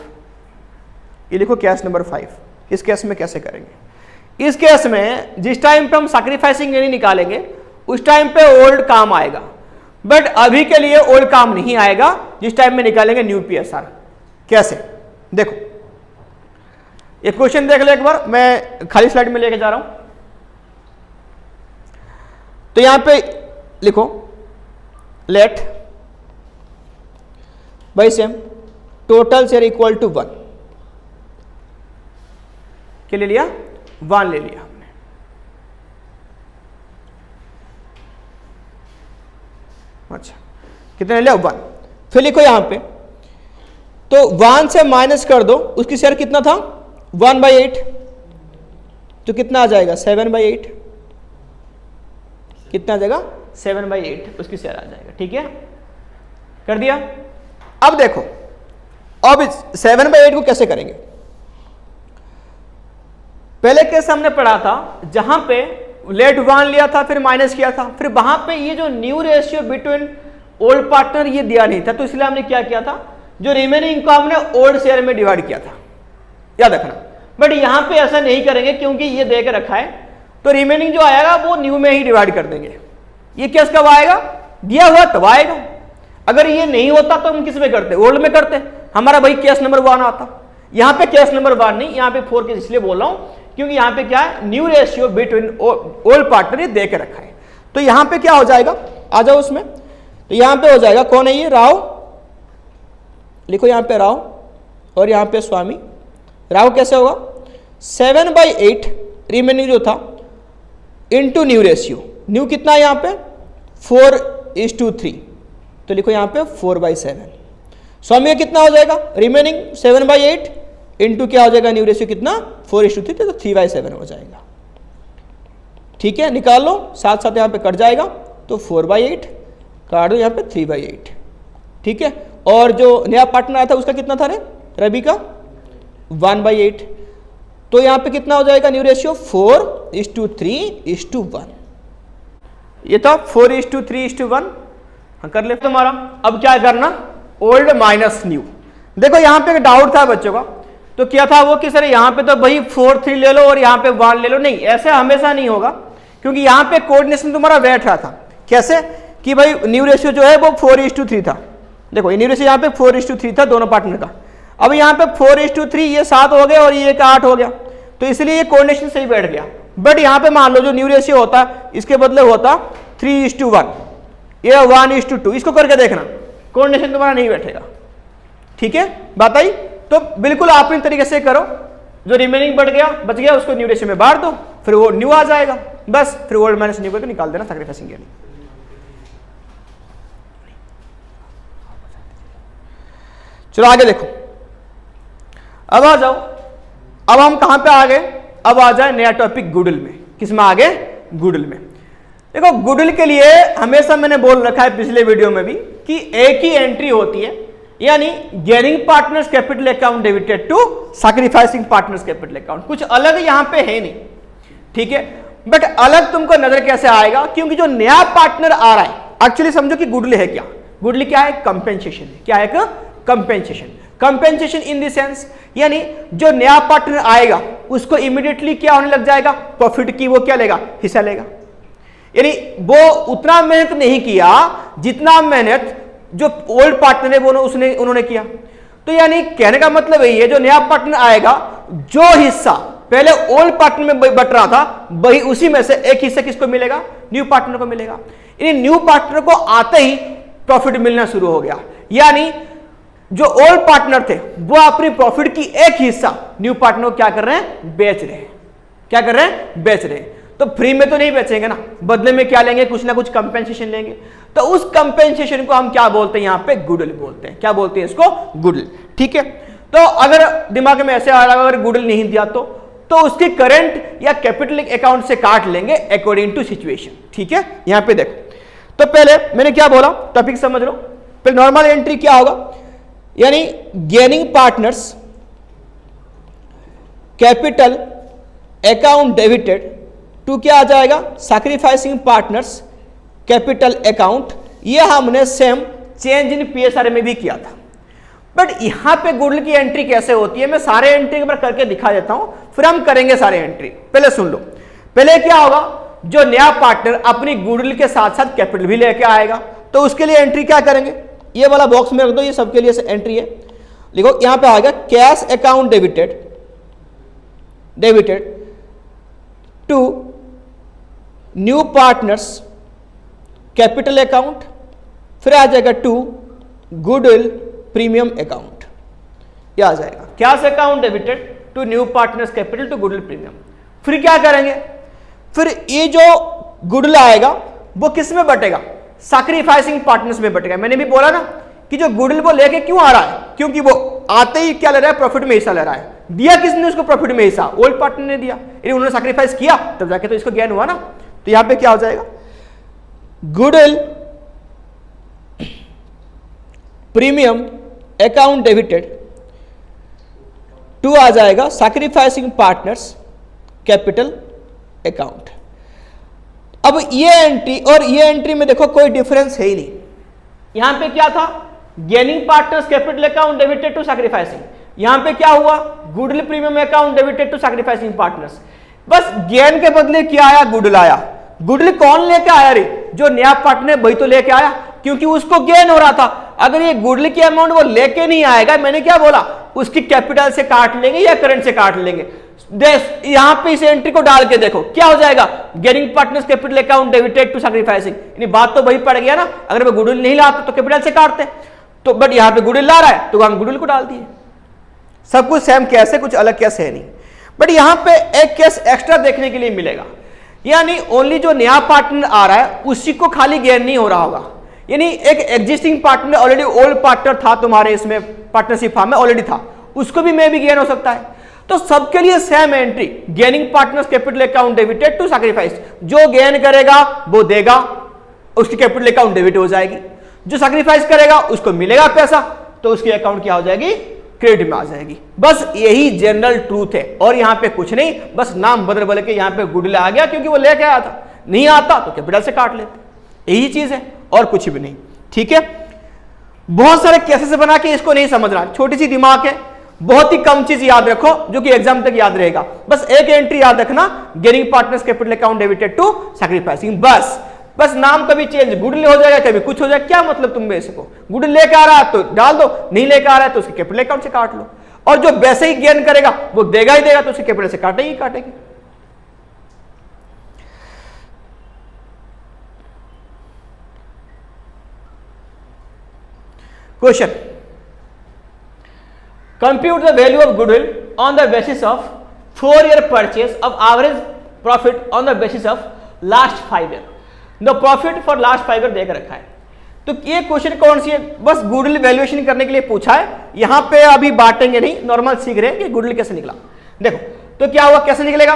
ये लिखो केस नंबर 5. इस केस में कैसे करेंगे, इस केस में जिस टाइम पे हम सैक्रिफाइसिंग नहीं निकालेंगे उस टाइम पे ओल्ड काम आएगा. बट अभी के लिए ओल्ड काम नहीं आएगा जिस टाइम में निकालेंगे न्यू PSR. कैसे, देखो ये क्वेश्चन देख लो एक बार, मैं खाली स्लाइड में लेके जा रहा हूं. तो यहां पे लिखो let by same total share equal to 1. क्या ले लिया, 1 ले लिया हमने. अच्छा कितने ले लिया, 1. फिर लिखो यहां पे, तो 1 से माइनस कर दो, उसकी शेयर कितना था 1/8. तो कितना आ जाएगा 7/8. कितना आ जाएगा 7/8 उसकी शेयर आ जाएगा. ठीक है, कर दिया. अब देखो अब 7/8 को कैसे करेंगे. पहले केस हमने पढ़ा था जहां पे लेट 1 लिया था फिर माइनस किया था, फिर वहां पे ये जो new ratio between old partner ये दिया नहीं था, तो इसलिए हमने क्या किया था, जो रिमेनिंग को हमने ओल्ड शेयर में डिवाइड किया था, याद रखना. बट यहां पे ऐसा नहीं करेंगे क्योंकि ये दे के रखा है, तो रिमेनिंग जो आएगा वो न्यू में ही डिवाइड कर देंगे. ये केस कब आएगा, दिया हुआ तब आएगा. अगर ये नहीं होता तो हम किस में करते, ओल्ड में करते. हमारा भाई केस नंबर 1 आता. यहां पे केस नंबर 1 नहीं, यहां पे 4 केस इसलिए बोल रहा हूं क्योंकि यहां पे क्या है, new ratio between old partner ये दे के रखा है. तो यहां पे क्या हो जाएगा, आ जाओ उसमें. तो यहां पे हो जाएगा, कौन है ये, राव. लिखो यहां पे राव और यहां पे स्वामी. राव कैसे होगा, 7/8 रिमेनिंग जो था इनटू न्यू रेशियो. न्यू कितना है यहां पे 4:3. तो लिखो यहां पे 4/7. स्वामी कितना हो जाएगा, रिमेनिंग 7/8 इनटू क्या हो जाएगा न्यू रेशियो कितना 4:3, तो 3/7 हो जाएगा. ठीक है, निकाल लो, साथ साथ यहाँ पे कट जाएगा तो 4/8 काट दो, यहाँ पे 3/8। ठीक है, और जो नया पार्टनर आया था उसका कितना था रे रवि का 1/8, तो यहाँ पे कितना हो जाएगा न्यू रेशियो 4:3:1। ये था 4:3:1। हाँ कर ले तुम्हारा। अब क्या करना, ओल्ड माइनस न्यू। देखो यहाँ पे डाउट था बच्चों का, तो क्या था वो कि सर यहाँ पे तो भाई 4-3 ले लो और यहाँ पे 1 ले लो। नहीं, ऐसे हमेशा नहीं होगा, क्योंकि यहाँ पे कोऑर्डिनेशन तुम्हारा बैठ रहा था कैसे कि भाई न्यू रेशियो जो है वो 4:3 था। देखो न्यू रेशियो यहाँ पे 4:3 था दोनों पार्टनर का। अब यहाँ पे 4:3 ये 7 हो गया और ये 8 हो गया, तो इसलिए ये कोऑर्डिनेशन सही बैठ गया। बट यहाँ पे मान लो जो न्यू रेशियो होता इसके बदले होता 3:1, ये 1:2। इसको करके देखना, कोऑर्डिनेशन तुम्हारा नहीं बैठेगा। ठीक है, बात आई। तो बिल्कुल आप इन तरीके से करो, जो रिमेनिंग बच गया उसको न्यू रेशियो में बांट दो, फिर वो न्यू आ जाएगा, बस फिर ओल्ड माइनस न्यू करके निकाल देना सैक्रिफाइसिंग यानी। चलो आगे देखो, अब आ जाओ, अब हम कहां पे आ गए, अब आ जाए नया टॉपिक गुडविल में। किसमें आ गए, गुडविल में। देखो गुडविल के लिए हमेशा मैंने बोल रखा है पिछले वीडियो में भी कि एक ही एंट्री होती है, यानी gaining partners capital account debited to sacrificing partners capital account. कुछ अलग यहां पे है नहीं, ठीक है। बट अलग तुमको नजर कैसे आएगा, क्योंकि जो नया पार्टनर आ रहा है, एक्चुअली समझो कि गुडविल है क्या, गुडविल क्या है, कंपेंसेशन है। क्या है, compensation. Compensation in the sense, यानी जो नया पार्टनर आएगा उसको इमीडिएटली क्या होने लग जाएगा, प्रॉफिट की वो क्या लेगा, हिस्सा लेगा। यानी वो उतना मेहनत नहीं किया जितना मेहनत जो ओल्ड पार्टनर है वो उन्होंने किया। तो यानी कहने का मतलब यही है, जो नया पार्टनर आएगा जो हिस्सा पहले ओल्ड पार्टनर में बट रहा था, वही उसी में से एक हिस्सा किसको मिलेगा, न्यू पार्टनर को मिलेगा। यानी न्यू पार्टनर को आते ही प्रॉफिट मिलना शुरू हो गया। यानी जो ओल्ड पार्टनर थे वो अपनी प्रॉफिट की एक हिस्सा न्यू पार्टनर को क्या कर रहे हैं, बेच रहे हैं। क्या कर रहे हैं, बेच रहे हैं। तो फ्री में तो नहीं बेचेंगे ना, बदले में क्या लेंगे, कुछ ना कुछ कंपेंसेशन लेंगे। तो उस कंपेंसेशन को हम क्या बोलते हैं, यहां पे गुडविल बोलते हैं। क्या बोलते हैं इसको, गुडविल। ठीक है, तो अगर दिमाग में ऐसे आ रहा है अगर गुडविल नहीं दिया तो उसकी करंट या कैपिटल अकाउंट से काट लेंगे अकॉर्डिंग टू सिचुएशन। ठीक है, यहां पे देखो, तो पहले मैंने क्या बोला, टॉपिक समझ लो। पहले नॉर्मल एंट्री क्या होगा, यानी gaining partners capital account debited to क्या आ जाएगा, सैक्रिफाइसिंग पार्टनर्स कैपिटल अकाउंट। ये हमने सेम चेंज इन पीएसआर में भी किया था। बट यहां पे गुडविल की एंट्री कैसे होती है, मैं सारे एंट्री पर करके दिखा देता हूं, फिर हम करेंगे सारे एंट्री। पहले सुन लो, पहले क्या होगा, जो नया पार्टनर अपनी गुडविल के साथ साथ कैपिटल भी लेके आएगा, तो उसके लिए एंट्री क्या करेंगे, ये वाला बॉक्स में रख दो, ये सबके लिए एंट्री है। देखो यहां पे आएगा cash account debited to new partners capital account, फिर आ जाएगा टू गुडविल प्रीमियम अकाउंट। ये आ जाएगा cash account debited to new partners capital to goodwill premium. फिर क्या करेंगे, फिर ये जो गुडविल आएगा वो किस में बटेगा, सैक्रिफाइसिंग पार्टनर्स में बटेगा। मैंने भी बोला ना कि जो गुडविल वो लेके क्यों आ रहा है, क्योंकि वो आते ही क्या ले रहा है, प्रॉफिट में हिस्सा ले रहा है। दिया किसने उसको प्रॉफिट में हिस्सा, ओल्ड पार्टनर ने दिया, यानी उन्होंने सैक्रिफाइस किया तब जाके तो इसको गेन हुआ ना। तो यहां पे क्या हो जाएगा, goodwill premium account debited to आ जाएगा सैक्रिफाइसिंग पार्टनर्स कैपिटल अकाउंट। अब ये एंट्री और ये एंट्री में देखो कोई डिफरेंस है ही नहीं। यहां पे क्या था, gaining partners capital account debited to sacrificing, यहां पे क्या हुआ, goodwill premium account debited to sacrificing partners. बस गेन के बदले क्या आया, गुडविल आया। गुडविल कौन लेके आया रे, जो नया पार्टनर वही तो लेके आया, क्योंकि उसको गेन हो रहा था। अगर ये गुडविल की अमाउंट वो लेके नहीं आएगा, मैंने क्या बोला, उसकी कैपिटल से काट लेंगे या करंट से काट लेंगे। यहां पे इस एंट्री को डाल के देखो क्या हो जाएगा, gaining partners capital account debited to sacrificing. यानी बात तो वही पड़ गया ना, अगर मैं गुडविल नहीं लाता तो कैपिटल से काटते, तो बट यहां पे गुडविल ला रहा है तो हम गुडविल को डाल दिए। सब कुछ सेम कैसे, कुछ अलग कैसे है नहीं। बट यहां पे एक केस एक्स्ट्रा देखने के लिए मिलेगा, यानी ओनली जो नया पार्टनर आ रहा है उसी को खाली गेन नहीं हो रहा होगा। यानी एक existing partner already old partner था तुम्हारे इसमें पार्टनरशिप फार्म में ऑलरेडी था, उसको भी मे भी गेन हो सकता है। तो सबके लिए same entry, gaining partners capital account debited to sacrifice, जो गेन करेगा वो देगा, उसकी कैपिटल अकाउंट डेबिट हो जाएगी, जो सैक्रिफाइस करेगा उसको मिलेगा पैसा, तो उसकी अकाउंट क्या हो जाएगी, क्रेडिट में आ जाएगी। बस यही जनरल ट्रूथ है, और यहां पे कुछ नहीं, बस नाम बदल बदल के यहां पे गुडविल आ गया क्योंकि वो लेके आया था, नहीं आता तो कैपिटल से काट लेते, यही चीज है और कुछ भी नहीं। ठीक है, बहुत सारे केसेस बना के इसको नहीं समझना, छोटी सी दिमाग है, बहुत ही कम चीज याद रखो जो कि एग्जाम तक याद रहेगा। बस एक एंट्री याद रखना, gaining partners capital account debited to sacrificing, बस नाम कभी चेंज, गुडविल हो जाएगा कभी कुछ हो जाएगा, क्या मतलब तुम में इसको, गुडविल लेके आ रहा है तो डाल दो, नहीं लेके आ रहा है तो उसके कैपिटल अकाउंट से काट लो, और जो वैसे ही गेन करेगा वो देगा ही देगा, तो उसके कैपिटल से काटेगी काटेगी। Question, compute the value of goodwill on the basis of 4-year purchase of average profit on the basis of last 5 year। the profit for last 5 year देख रखा है, तो ये क्वेश्चन कौन सी है, बस गुडविल वैल्यूएशन करने के लिए पूछा है। यहां पे अभी बांटेंगे नहीं, नॉर्मल सीख रहे हैं कि गुडविल कैसे निकला। देखो तो क्या हुआ, कैसे निकलेगा,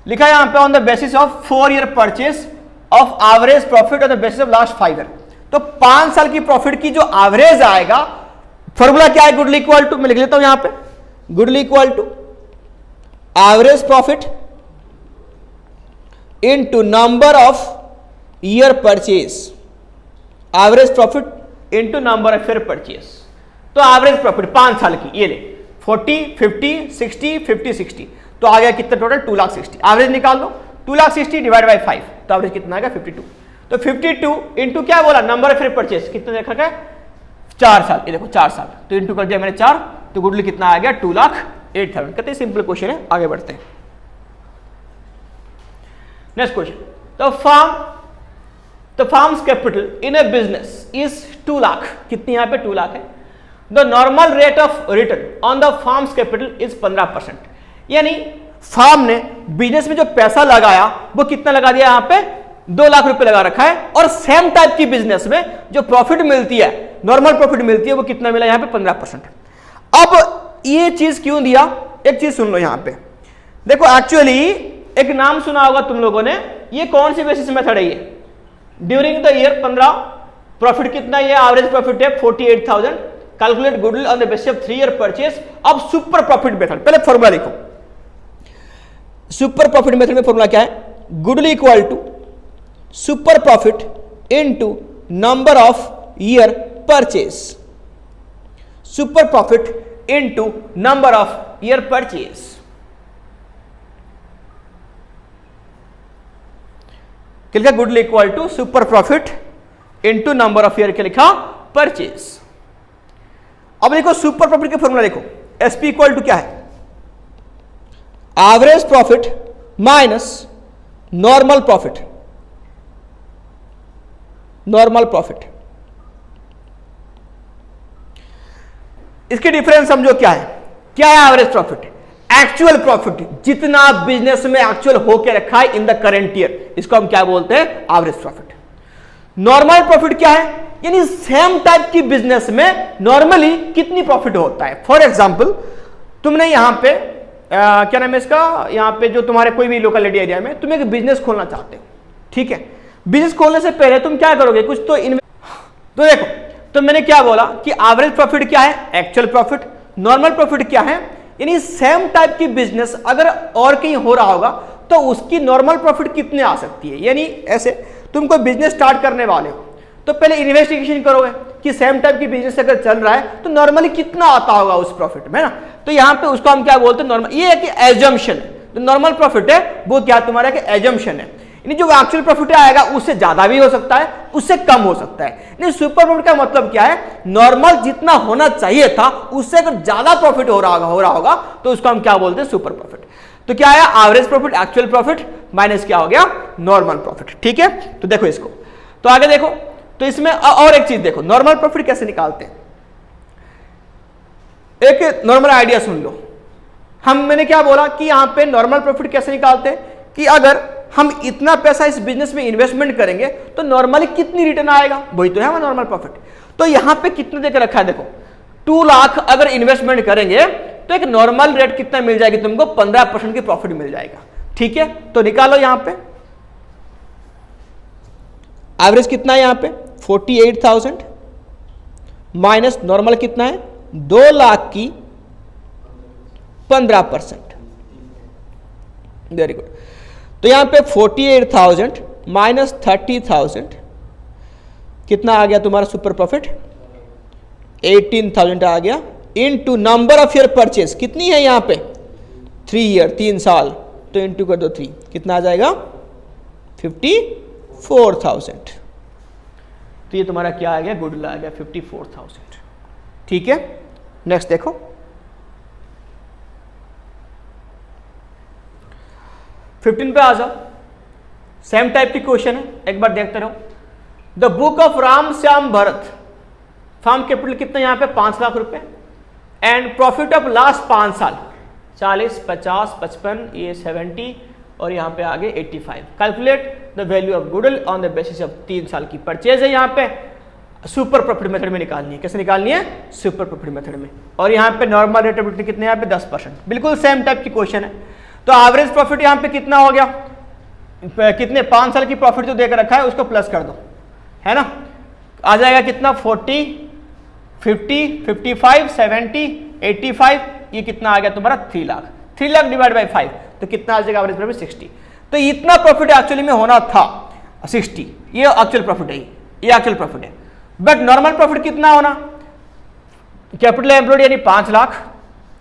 लिखा है यहां पे on the basis of 4-year purchase of average profit on the basis of last 5 year। तो 5 साल की प्रॉफिट की जो एवरेज आएगा, फॉर्मूला क्या है, गुडविल इक्वल टू, मैं लिख लेता हूं यहां पे, goodwill equal to average profit into number of year purchase, average profit into number of year purchase. तो एवरेज प्रॉफिट 5 साल की, ये ले 40, 50, 60, 50, 60, तो आ गया कितना टोटल, 2,60,000। एवरेज निकाल लो, 2,60,000 डिवाइड बाई 5, तो एवरेज कितना आएगा 52। तो 52 इंटू क्या बोला, नंबर ऑफ ईयर परचेज कितना देखा गया, 4 साल, ये देखो 4 साल, तो इंटू कर दिया मैंने 4, तो गुडविल कितना आ गया 2,08,000। कितने सिंपल क्वेश्चन है, आगे बढ़ते हैं। Next question, the farms capital in A business is 2 lakh, कितनी यहां पे 2 लाख है। The normal rate of return on the farms capital is 15%, यानी फार्म ने बिजनेस में जो पैसा लगाया वो कितना लगा दिया, यहां पे 2 लाख रुपए लगा रखा है, और सेम टाइप की बिजनेस में जो प्रॉफिट मिलती है, नॉर्मल प्रॉफिट मिलती है, वो कितना मिला, यहां पे 15%। अब ये चीज क्यों दिया, एक चीज सुन लो यहां पे, देखो एक्चुअली एक नाम सुना होगा तुम लोगों ने, ये कौन सी बेसिस मेथड है, ये ड्यूरिंग द ईयर 15, प्रॉफिट कितना, ये एवरेज प्रॉफिट है 48,000, calculate goodwill on the basis of 3 year purchase. अब सुपर प्रॉफिट मेथड, पहले फॉर्मूला लिखो, सुपर प्रॉफिट मेथड में फॉर्मूला क्या है, goodwill equal to super profit into number of year purchase, super profit into number of year purchase. क्या लिखा, goodwill equal to super profit into number of year, क्या लिखा, परचेज। अब लिखो सुपर प्रॉफिट का फॉर्मूला लिखो, एसपी इक्वल टू क्या है, average profit minus normal profit, normal profit. इसके डिफरेंस समझो क्या है, क्या है एवरेज प्रॉफिट, एक्चुअल प्रॉफिट, जितना बिजनेस में एक्चुअल होके रखा है इन द करेंट ईयर, इसको हम क्या बोलते हैं, एवरेज प्रॉफिट। नॉर्मल प्रॉफिट क्या है, यानी सेम टाइप की बिजनेस में नॉर्मली कितनी प्रॉफिट होता है। फॉर एग्जांपल तुमने यहां पे क्या नाम है इसका, यहां पे जो तुम्हारे कोई भी लोकलिटी एरिया में तुम एक बिजनेस खोलना चाहते हो, ठीक है, बिजनेस खोलने से पहले तुम क्या करोगे, कुछ तो तो देखो, तो मैंने क्या बोला कि एवरेज प्रॉफिट क्या है, एक्चुअल प्रॉफिट, नॉर्मल प्रॉफिट क्या है, यानी सेम टाइप की बिजनेस अगर और कहीं हो रहा होगा तो उसकी नॉर्मल प्रॉफिट कितने आ सकती है। यानी ऐसे तुम कोई बिजनेस स्टार्ट करने वाले हो तो पहले इन्वेस्टिगेशन करोगे कि सेम टाइप की बिजनेस अगर चल रहा है तो नॉर्मली कितना आता होगा उस प्रॉफिट में ना, तो यहां पे उसको हम क्या बोलते हैं, नॉर्मल, ये है कि एजम्पशन, तो नॉर्मल प्रॉफिट है वो क्या तुम्हारा कि एजम्पशन है, यानी जो एक्चुअल प्रॉफिट आएगा उससे ज्यादा भी हो सकता है, उससे कम हो सकता है। नहीं, सुपर प्रॉफिट का मतलब क्या है, नॉर्मल जितना होना चाहिए था उससे अगर ज्यादा प्रॉफिट हो रहा होगा तो उसको हम क्या बोलते हैं, सुपर प्रॉफिट। तो क्या है, average profit, actual profit minus क्या हो गया, नॉर्मल प्रॉफिट। ठीक है, तो देखो इसको, तो आगे देखो, तो इसमें और एक चीज देखो, नॉर्मल प्रॉफिट कैसे निकालते हैं। एक नॉर्मल आइडिया सुन लो, मैंने क्या बोला कि यहां पे नॉर्मल प्रॉफिट कैसे निकालते हैं कि अगर हम इतना पैसा इस बिजनेस में इन्वेस्टमेंट करेंगे तो नॉर्मली कितनी रिटर्न आएगा, वही तो है नॉर्मल प्रॉफिट। तो यहां पे कितना देकर रखा है, देखो 2 लाख अगर इन्वेस्टमेंट करेंगे तो एक नॉर्मल रेट कितना मिल जाएगी तुमको, 15% की प्रॉफिट मिल जाएगा। ठीक है, तो निकालो यहां पे एवरेज कितना है यहां पे 48,000 माइनस नॉर्मल कितना है 2 लाख की 15%। Very good. तो यहां पे 48,000 माइनस 30,000 कितना आ गया तुम्हारा सुपर प्रॉफिट 18,000 आ गया, into number of year purchase कितनी है यहां पे 3 ईयर 3 साल, तो इनटू कर दो 3, कितना आ जाएगा 54,000। तो ये तुम्हारा क्या आ गया, गुडविल आ गया 54,000। ठीक है, नेक्स्ट देखो, फिफ्टीन पे आ जाओ। सेम टाइप की क्वेश्चन है, एक बार देखते रहो। The book of Ram Shyam Bharat, firm capital कितना यहां पे 5 लाख रुपए, एंड प्रॉफिट ऑफ लास्ट 5 साल 40, 50, 55, ये 70 और यहां पे आगे 85। Calculate the value of goodwill on the basis of 3 साल की परचेज है, यहां पे सुपर प्रॉफिट मेथड में निकालनी है। कैसे निकालनी है, सुपर प्रॉफिट मेथड में। और यहां पे नॉर्मल रेट ऑफ रिटर्न कितने यहां पे 10%, बिल्कुल सेम टाइप की क्वेश्चन है। तो एवरेज प्रॉफिट यहां पे कितना हो गया, कितने 5 साल की प्रॉफिट जो देकर रखा है उसको प्लस कर दो, है ना, आ जाएगा कितना 40, 50, 55, 70, 85, ये कितना आ गया तुम्हारा 3 लाख। 3 लाख डिवाइड बाई 5 तो कितना आ जाएगा एवरेज प्रॉफिट 60। तो इतना प्रॉफिट एक्चुअली में होना था 60, ये एक्चुअल प्रॉफिट है, ये एक्चुअल प्रॉफिट है। बट नॉर्मल प्रॉफिट कितना होना, कैपिटल एम्प्लॉयड यानी 5 लाख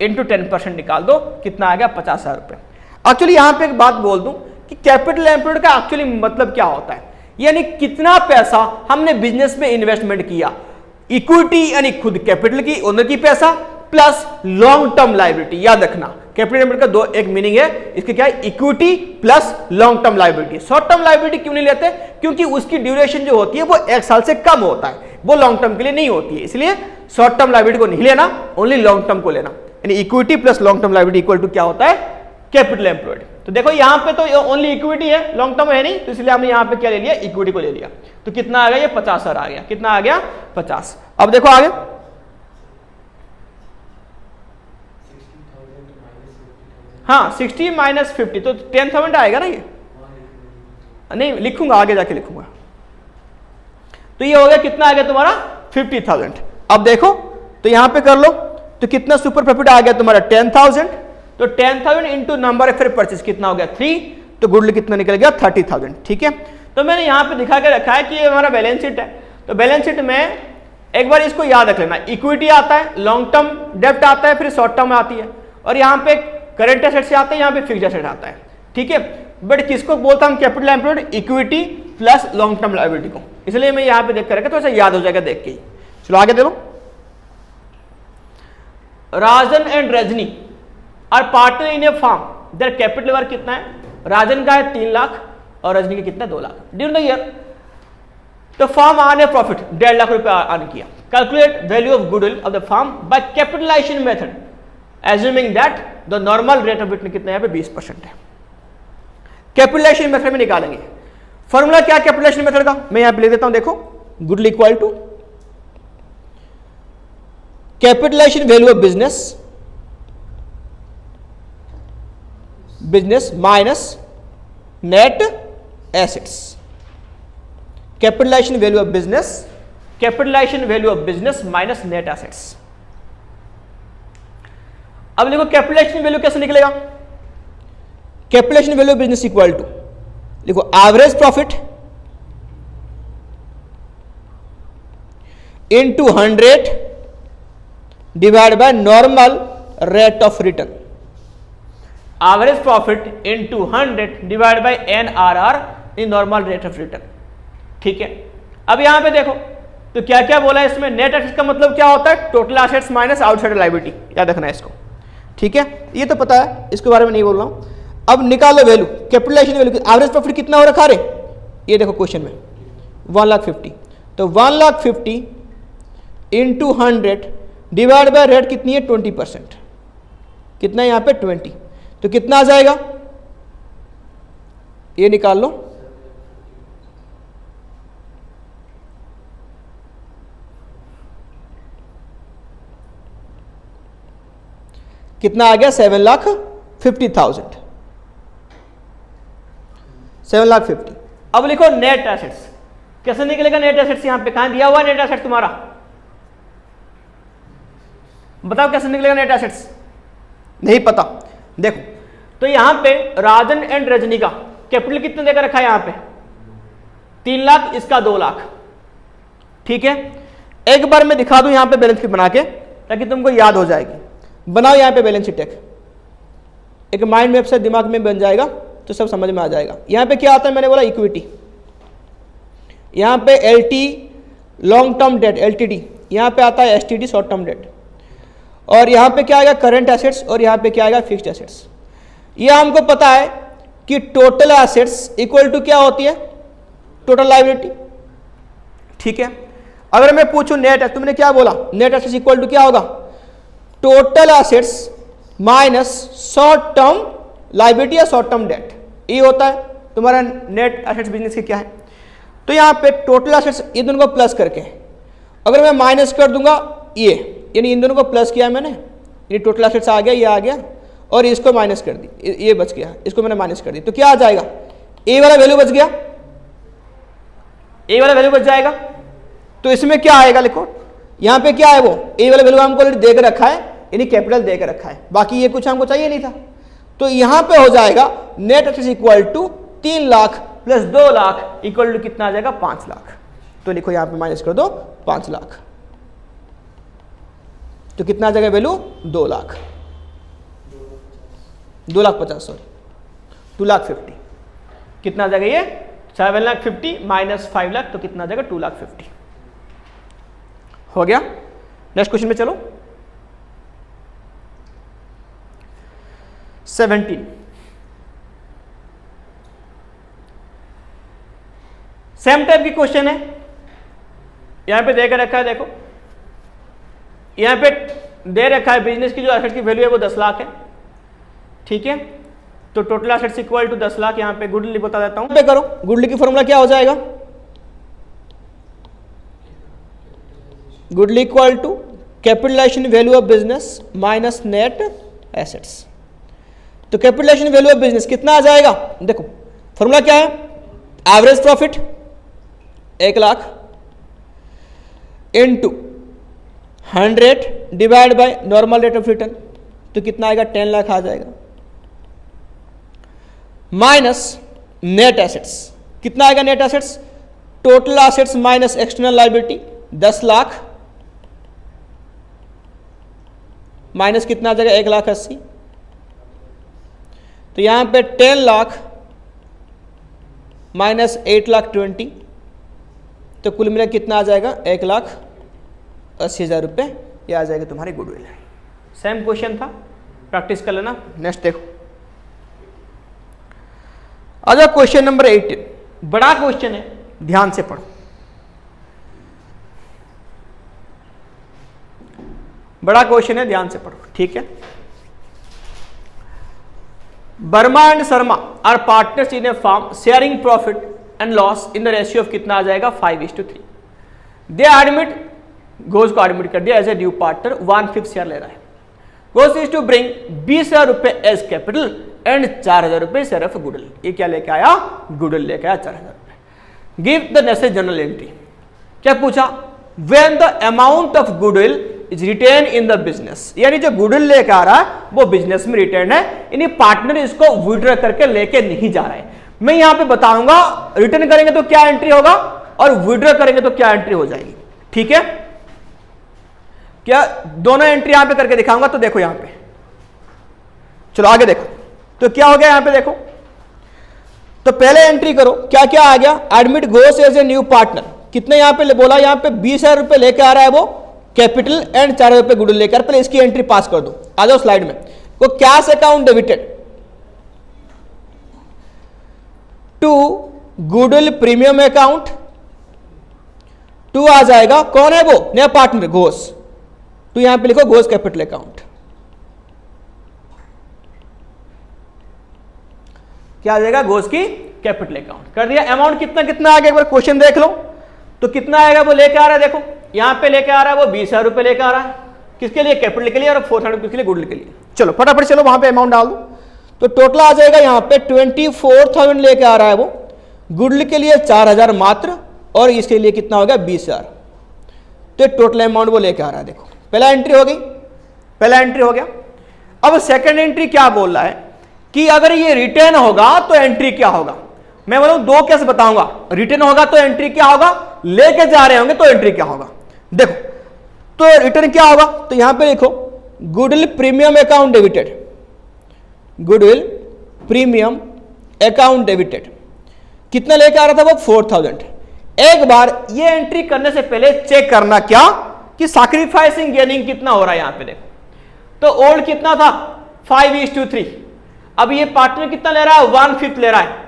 इंटू 10% निकाल दो, कितना आ गया 50,000 रुपए। एक्चुअली यहां पे एक बात बोल दूं कि कैपिटल एम्प्लॉयड का एक्चुअली मतलब क्या होता है, यानी कितना पैसा हमने बिजनेस में इन्वेस्टमेंट किया। इक्विटी यानी खुद कैपिटल की ओनर की पैसा प्लस लॉन्ग टर्म लायबिलिटी। याद रखना कैपिटल एम्प्लॉयड का दो एक मीनिंग है, इसके क्या है equity plus long term liability. Short term liability क्यों नहीं लेते, क्योंकि उसकी ड्यूरेशन जो होती है वो 1 साल से कम होता है, वो लॉन्ग टर्म के लिए नहीं होती है, इसलिए शॉर्ट टर्म लायबिलिटी को नहीं लेना, ओनली लॉन्ग टर्म को लेना। यानी equity plus long term liability equal to क्या होता है कैपिटल एम्प्लॉयड। तो देखो यहां पे तो ओनली इक्विटी है, लॉन्ग टर्म है नहीं, तो इसलिए हमने यहां पे क्या ले लिया इक्विटी को ले लिया। तो कितना आ गया ये 50,000 आ गया, कितना आ गया 50। अब देखो आगे 60,000 हाँ 60 माइनस 50 तो 10,000 आएगा ना, ये नहीं लिखूंगा आगे जाके लिखूंगा। तो ये हो गया कितना आ गया तुम्हारा 50,000। अब देखो तो यहां पे कर लो तो कितना सुपर प्रॉफिट आ गया तुम्हारा 10,000। तो 10,000 इंटू नंबर ऑफ परचेज कितना हो गया 3, तो गुडविल कितना निकल गया 30,000। ठीक है, तो मैंने यहां पे दिखा के रखा है कि ये हमारा बैलेंस शीट है। तो बैलेंस शीट में एक बार इसको याद रख लेना, इक्विटी आता है, लॉन्ग टर्म डेब्ट आता है, फिर शॉर्ट टर्म आती है, और यहाँ पे करंट एसेट से आता है, यहाँ पे फिक्स्ड एसेट आता है। ठीक है, बट किसको बोलता हम capital employed, equity plus long term liability को, इसलिए मैं यहाँ पे देख कर रखा तो ऐसा याद हो जाएगा देख के ही। चलो आगे दे लो। Rajan and Rajni are partner in a firm, their capital work कितना है, राजन का है 3 लाख और रजनी का कितना 2 lakh. During the year the firm earn a profit 1.5 lakh रुपए अर्न किया। Calculate value of goodwill of the firm by capitalisation method assuming that the normal rate of return कितना है 20% है। कैपिटलाइजेशन मेथड में निकालेंगे। फॉर्मूला क्या कैपिटलाइजेशन मेथड का, मैं यहां पे लिख देता हूं, देखो goodwill equal to capitalisation value of business minus net assets. Capitalization value of business, capitalization value of business minus net assets. अब देखो कैपिटलाइजेशन वैल्यू कैसे निकलेगा, capitalization value of business equal to देखो average profit into 100 divide by normal rate of return. Average profit into 100 divide by NRR in normal rate of return. ठीक है, अब यहां पे देखो तो क्या क्या बोला है इसमें, नेट एसेट्स का मतलब क्या होता है total assets minus outside liability, याद रखना है इसको। ठीक है, ये तो पता है, इसके बारे में नहीं बोल रहा हूं। अब निकालो value, capitalisation value, average profit कितना हो रखा रे, ये देखो क्वेश्चन में 1,50,000, तो 1,50,000 इंटू 100 डिवाइड बाय रेट कितनी है 20%, कितना है यहाँ पे 20, तो कितना आ जाएगा ये निकाल लो। कितना आ गया 7,50,000, 7,50,000। अब लिखो नेट एसेट्स। कैसे निकलेगा नेट एसेट्स? यहां पे कहां दिया हुआ नेट एसेट्स तुम्हारा? बताओ कैसे निकलेगा नेट एसेट्स? नहीं पता। देखो तो यहां पे राजन एंड रजनी का कैपिटल कितना देकर रखा है? यहां पे 3 लाख, इसका 2 लाख। ठीक है, एक बार मैं दिखा दूं यहां पे बैलेंस शीट बना के ताकि तुमको याद हो जाएगी। बनाओ यहां पे बैलेंस शीट, एक माइंड मैप से दिमाग में बन जाएगा तो सब समझ में आ जाएगा। यहां पे क्या आता है? मैंने बोला इक्विटी, यहां पे LT long term debt LTD, यहां पे आता है एसटीडी शॉर्ट टर्म डेट, और यहां पे क्या आएगा? करंट एसेट्स, और यहां पे क्या आएगा? Fixed assets. ये हमको पता है कि टोटल एसेट्स इक्वल टू क्या होती है? Total liability. ठीक है, अगर मैं पूछूं नेट, तुमने क्या बोला? नेट एसेट्स इक्वल टू क्या होगा? Total assets minus short term liability या शॉर्ट टर्म डेट, ये होता है तुम्हारा नेट एसेट्स बिजनेस के क्या है। तो यहां पे टोटल एसेट्स ये दोनों को प्लस करके, अगर मैं माइनस कर दूंगा ये, यानी इन दोनों को प्लस किया मैंने, ये टोटल एसेट्स आ गया, ये आ गया, और इसको माइनस कर दी, ये बच गया, इसको मैंने माइनस कर दी, तो क्या आ जाएगा? ए वाला वैल्यू बच गया, ए वाला वैल्यू बच जाएगा। तो इसमें क्या आएगा? लिखो यहां पे क्या है, वो ए वाला वैल्यू हमको ऑलरेडी देकर रखा है, यानी कैपिटल देकर रखा है, बाकी ये कुछ हमको चाहिए नहीं था। तो यहां पे हो जाएगा net assets equal to 3 lakh plus 2 lakh equal to कितना आ जाएगा? 5 लाख। तो लिखो यहां पे माइनस कर दो 5 लाख, तो कितना आ जाएगा वैल्यू? 2 लाख, 2,50,000 सॉरी, 2,50,000। कितना आ जाएगा ये? 7,50,000 माइनस 5 लाख, तो कितना आ जाएगा? 2,50,000। हो गया। नेक्स्ट क्वेश्चन में चलो। 17 सेम टाइप की क्वेश्चन है, यहां पे देकर रखा है, देखो यहां पे दे रखा है बिजनेस की जो एसेट की वैल्यू है वो 10 लाख है। ठीक है, तो total assets equal to 10 lakh. यहां पे गुडविल बता देता हूं, पे करो गुडविल की फॉर्मूला क्या हो जाएगा? Goodwill equal to capitalisation value of business minus net assets. तो कैपिटलाइजेशन वैल्यू ऑफ बिजनेस कितना आ जाएगा? देखो फॉर्मूला क्या है? Average profit 1 lakh into 100 divide by normal rate of return, तो कितना आएगा? 10 लाख आ जाएगा, माइनस नेट एसेट्स। कितना आएगा net assets? Total assets minus external liability 10 lakh, minus कितना आ जाएगा? 1,80,000। तो यहां पे 10 लाख माइनस 8,20,000, तो कुल मिला कितना आ जाएगा? 1,80,000 रुपये। ये आ जाएगा तुम्हारी गुडविल। सेम क्वेश्चन था, प्रैक्टिस कर लेना। नेक्स्ट देखो, आ जाओ क्वेश्चन नंबर 18। बड़ा क्वेश्चन है, ध्यान से पढ़ो। बड़ा क्वेश्चन है, ध्यान से पढ़ो। ठीक है, Verma and Sharma are partners in a firm sharing profit and loss in the ratio of कितना आ जाएगा? 5:3। दे एडमिट, घोष को एडमिट कर दिया as a due partner, 1/5 share ले रहा है। घोष इज टू ब्रिंग 20,000 रुपए एज कैपिटल एंड 4,000 रुपए शेयर ऑफ गुडविल। ये क्या लेके आया? गुडविल लेके आया 4,000 रुपए। Give the necessary journal entry. क्या पूछा? When the amount of goodwill is retained in the business, यानी जो गुडविल लेके आ रहा है वो बिजनेस में रिटेन है, यानी पार्टनर इसको विड्रॉ करके लेके नहीं जा रहा है। मैं यहां पे बताऊंगा रिटर्न करेंगे तो क्या एंट्री होगा और विड्रॉ करेंगे तो क्या एंट्री हो जाएगी। ठीक है, क्या दोनों एंट्री यहां पे करके दिखाऊंगा। तो देखो यहां पे, चलो आगे देखो, तो क्या हो गया यहां पे देखो। तो पहले एंट्री करो, क्या क्या आ गया? Admit Ghosh as a new partner, कितने यहां पे बोला? यहां पे 20,000 रुपए लेके आ रहा है वो कैपिटल एंड 4,000 रुपए गुडविल लेकर। पहले इसकी एंट्री पास कर दो, आ जाओ स्लाइड में। वो cash account debited to goodwill premium account, to आ जाएगा, कौन है वो? नया पार्टनर घोष, तो यहां पे लिखो घोष कैपिटल अकाउंट। क्या आ जाएगा? घोष की कैपिटल अकाउंट कर दिया। अमाउंट कितना कितना आ गया? एक बार क्वेश्चन देख लो, तो कितना आएगा? वो लेके आ रहा है, देखो यहां पे लेके आ रहा है वो 20,000 रुपए लेके आ रहा है। किसके लिए, कैपिटल के लिए, और 400 किसके लिए, गुडविल के लिए। चलो फटाफट चलो वहां पे अमाउंट डाल दो। तो टोटल आ जाएगा यहाँ पे 24,000 लेके आ रहा है वो, गुडविल के लिए 4,000 मात्र, और इसके लिए कितना हो गया 20,000। तो टोटल अमाउंट वो लेके आ रहा है। देखो पहला एंट्री हो गई, पहला एंट्री हो गया। अब सेकंड एंट्री क्या बोल रहा है कि अगर ये रिटर्न होगा तो एंट्री क्या होगा। मैं बोलूं दो केस बताऊंगा, रिटर्न होगा तो एंट्री क्या होगा, लेके जा रहे होंगे तो एंट्री क्या होगा। देखो तो रिटर्न क्या होगा, तो यहां पे लिखो goodwill premium account debited, goodwill premium account debited, कितना लेके आ रहा था वो 4,000। एक बार ये एंट्री करने से पहले चेक करना क्या कि सैक्रिफाइसिंग गेनिंग कितना हो रहा है। यहां पे देखो तो ओल्ड कितना था 5:3, अब ये पार्टनर कितना ले रहा है 1/5 ले रहा है।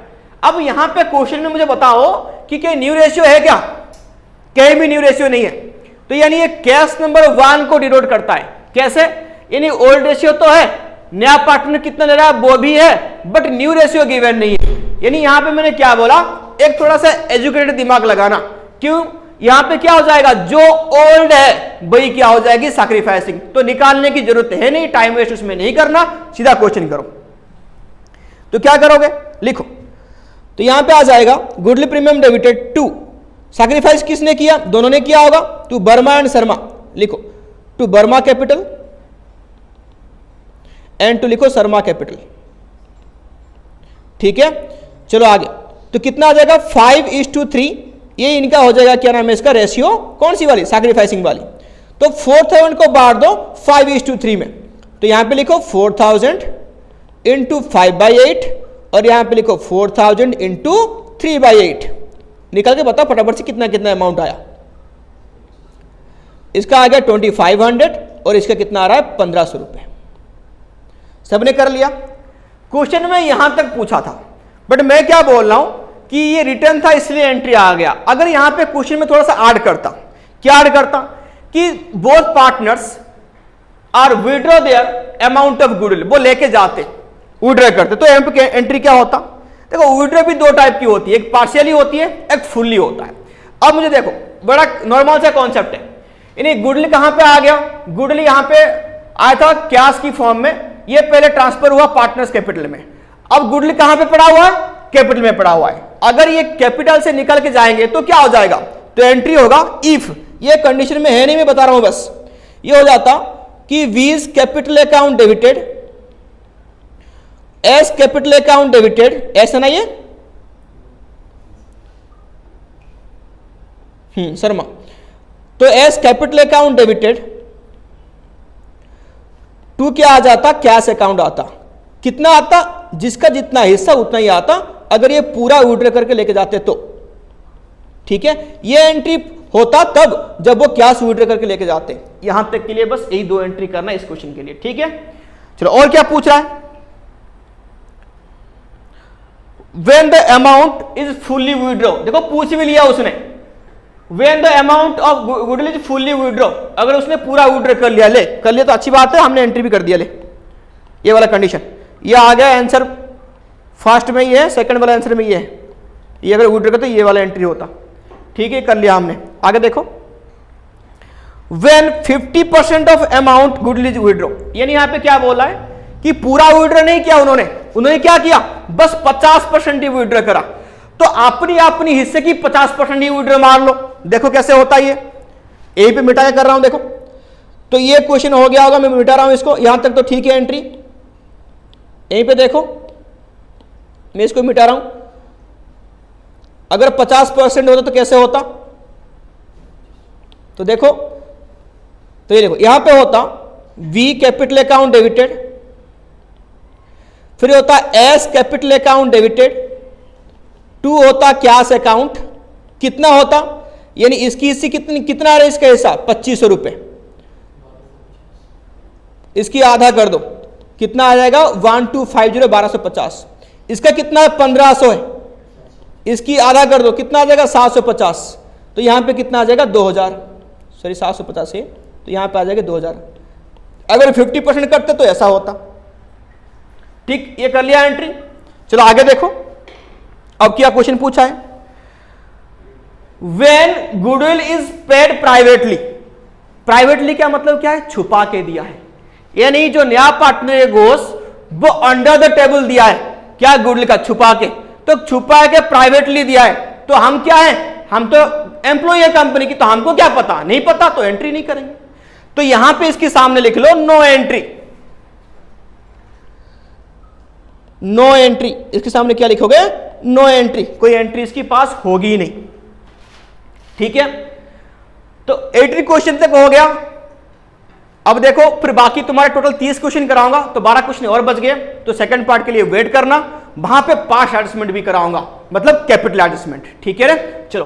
अब यहां पे क्वेश्चन में मुझे बताओ कि क्या न्यू रेशियो है क्या, कहीं भी न्यू रेशियो नहीं है। तो यानी ये केस नंबर 1 को डिनोट करता है। कैसे, यानी ओल्ड रेशियो तो है, नया पार्टनर कितना ले रहा है वो भी है, बट न्यू रेशियो गिवन नहीं है। यानी यहां पे मैंने क्या बोला, एक थोड़ा सा एजुकेटेड दिमाग लगाना। क्यों, यहां पे क्या हो जाएगा, जो ओल्ड है वही क्या हो जाएगी सैक्रिफाइसिंग। तो निकालने की जरूरत है नहीं, टाइम वेस्ट उसमें नहीं करना, सीधा क्वेश्चन करो। तो क्या करोगे, लिखो। तो यहां पे आ जाएगा goodwill premium debited to, sacrifice किसने किया, दोनों ने किया होगा, टू वर्मा एंड शर्मा। लिखो to Verma capital and to लिखो शर्मा कैपिटल। ठीक है, चलो आगे। तो कितना आ जाएगा 5:3, ये इनका हो जाएगा, क्या नाम है इसका रेशियो, कौन सी वाली, सैक्रिफाइसिंग वाली। तो 4,000 को बांट दो 5:3 में। तो यहां पे लिखो 4,000 इंटू 5/8, और यहां पे लिखो 4,000 इंटू 3/8। निकल के बताओ फटाफट से कितना कितना अमाउंट आया। इसका आ गया 2,500 और इसका कितना आ रहा है 1,500 रुपए। सबने कर लिया। क्वेश्चन में यहां तक पूछा था, बट मैं क्या बोल रहा हूं कि ये रिटर्न था इसलिए एंट्री आ गया। अगर यहां पे क्वेश्चन में थोड़ा सा ऐड करता, क्या ऐड करता कि both partners are withdraw their amount of goodwill, वो लेके जाते, विड्रॉ करते, तो यहाँ पे एंट्री क्या होता। देखो विड्रॉ भी दो टाइप की होती है, एक पार्शियली होती है, एक फुल्ली होता है। अब मुझे देखो बड़ा नॉर्मल सा कॉन्सेप्ट है, यानी गुडविल कहां पे आ गया, गुडविल यहां पे आया था कैश की फॉर्म में, ये पहले ट्रांसफर हुआ पार्टनर्स कैपिटल में। अब गुडविल कहां पे पड़ा हुआ है, कैपिटल में पड़ा हुआ है। अगर ये कैपिटल से निकल के जाएंगे तो क्या हो जाएगा, तो एंट्री होगा इफ, ये कंडीशन में है नहीं, मैं बता रहा हूं बस, ये हो जाता कि V's capital account debited S capital account debited, ऐसा ना ये शर्मा, तो S capital account debited to क्या आ जाता, कैश अकाउंट आता। कितना आता, जिसका जितना हिस्सा उतना ही आता, अगर ये पूरा विड्रॉ करके लेके जाते तो। ठीक है, ये एंट्री होता तब जब वो कैश विड्रॉ करके लेके जाते। यहां तक के लिए बस यही दो एंट्री करना इस क्वेश्चन के लिए। ठीक है, चलो और क्या पूछ रहा है, when the amount is fully withdraw, देखो पूछ भी लिया उसने, when the amount of goodwill is fully withdraw, अगर उसने पूरा विड्रॉ कर लिया, ले कर लिया तो अच्छी बात है, हमने एंट्री भी कर दिया, ले ये वाला कंडीशन, ये आ गया आंसर फर्स्ट में ये है, सेकंड वाला आंसर में ये है, ये अगर विड्रॉ करते तो ये वाला एंट्री होता। ठीक है, कर लिया हमने। आगे देखो, when 50% of amount goodwill is withdraw, यानी यहां पे क्या बोला है कि पूरा विड्रॉ नहीं किया उन्होंने क्या किया, बस 50% ही विड्रॉ करा। तो अपनी अपनी हिस्से की 50% ही विड्रॉ मार लो। देखो कैसे होता है, ये यहीं पे मिटा के कर रहा हूं, देखो तो ये क्वेश्चन हो गया होगा, मैं मिटा रहा हूं इसको, यहां तक तो ठीक है एंट्री, यहीं पे देखो मैं इसको मिटा रहा हूं। अगर 50% होता तो कैसे होता, तो देखो, तो ये देखो यहां पे होता वी कैपिटल अकाउंट डेबिटेड, फिर होता S capital account debited, to होता कैश अकाउंट, कितना होता, यानी इसकी हिस्से कितना आ रहा है, इसका हिस्सा 2,500 रुपए, इसकी आधा कर दो, कितना आ जाएगा 1250 1250, इसका कितना 1500 है, इसकी आधा कर दो, कितना आ जाएगा 750, तो यहां पे कितना आ जाएगा 2000, सॉरी 750 है, तो यहां पे आ जाएगा 2000। अगर 50% करते तो ऐसा होता। ठीक, ये कर लिया एंट्री। चलो आगे देखो, अब क्या क्वेश्चन पूछा है, when goodwill is paid privately, privately क्या मतलब क्या है, छुपा के दिया है, यानी जो नया पार्टनर घोष वो अंडर द टेबल दिया है, क्या गुडविल का छुपा के, तो छुपा के प्राइवेटली दिया है, तो हम क्या है, हम तो एम्प्लॉय है कंपनी की, तो हमको क्या पता, नहीं पता तो एंट्री नहीं करेंगे। तो यहां पे इसके सामने लिख लो नो एंट्री, नो एंट्री, इसके सामने क्या लिखोगे, नो एंट्री, कोई एंट्री इसके पास होगी ही नहीं। ठीक है, तो 80 क्वेश्चन तक हो गया। अब देखो फिर बाकी तुम्हारे टोटल 30 क्वेश्चन कराऊंगा, तो 12 क्वेश्चन और बच गए, तो सेकंड पार्ट के लिए वेट करना, वहां पे पार्ट एडजस्टमेंट भी कराऊंगा, मतलब कैपिटल एडजस्टमेंट। ठीक है रे, चलो।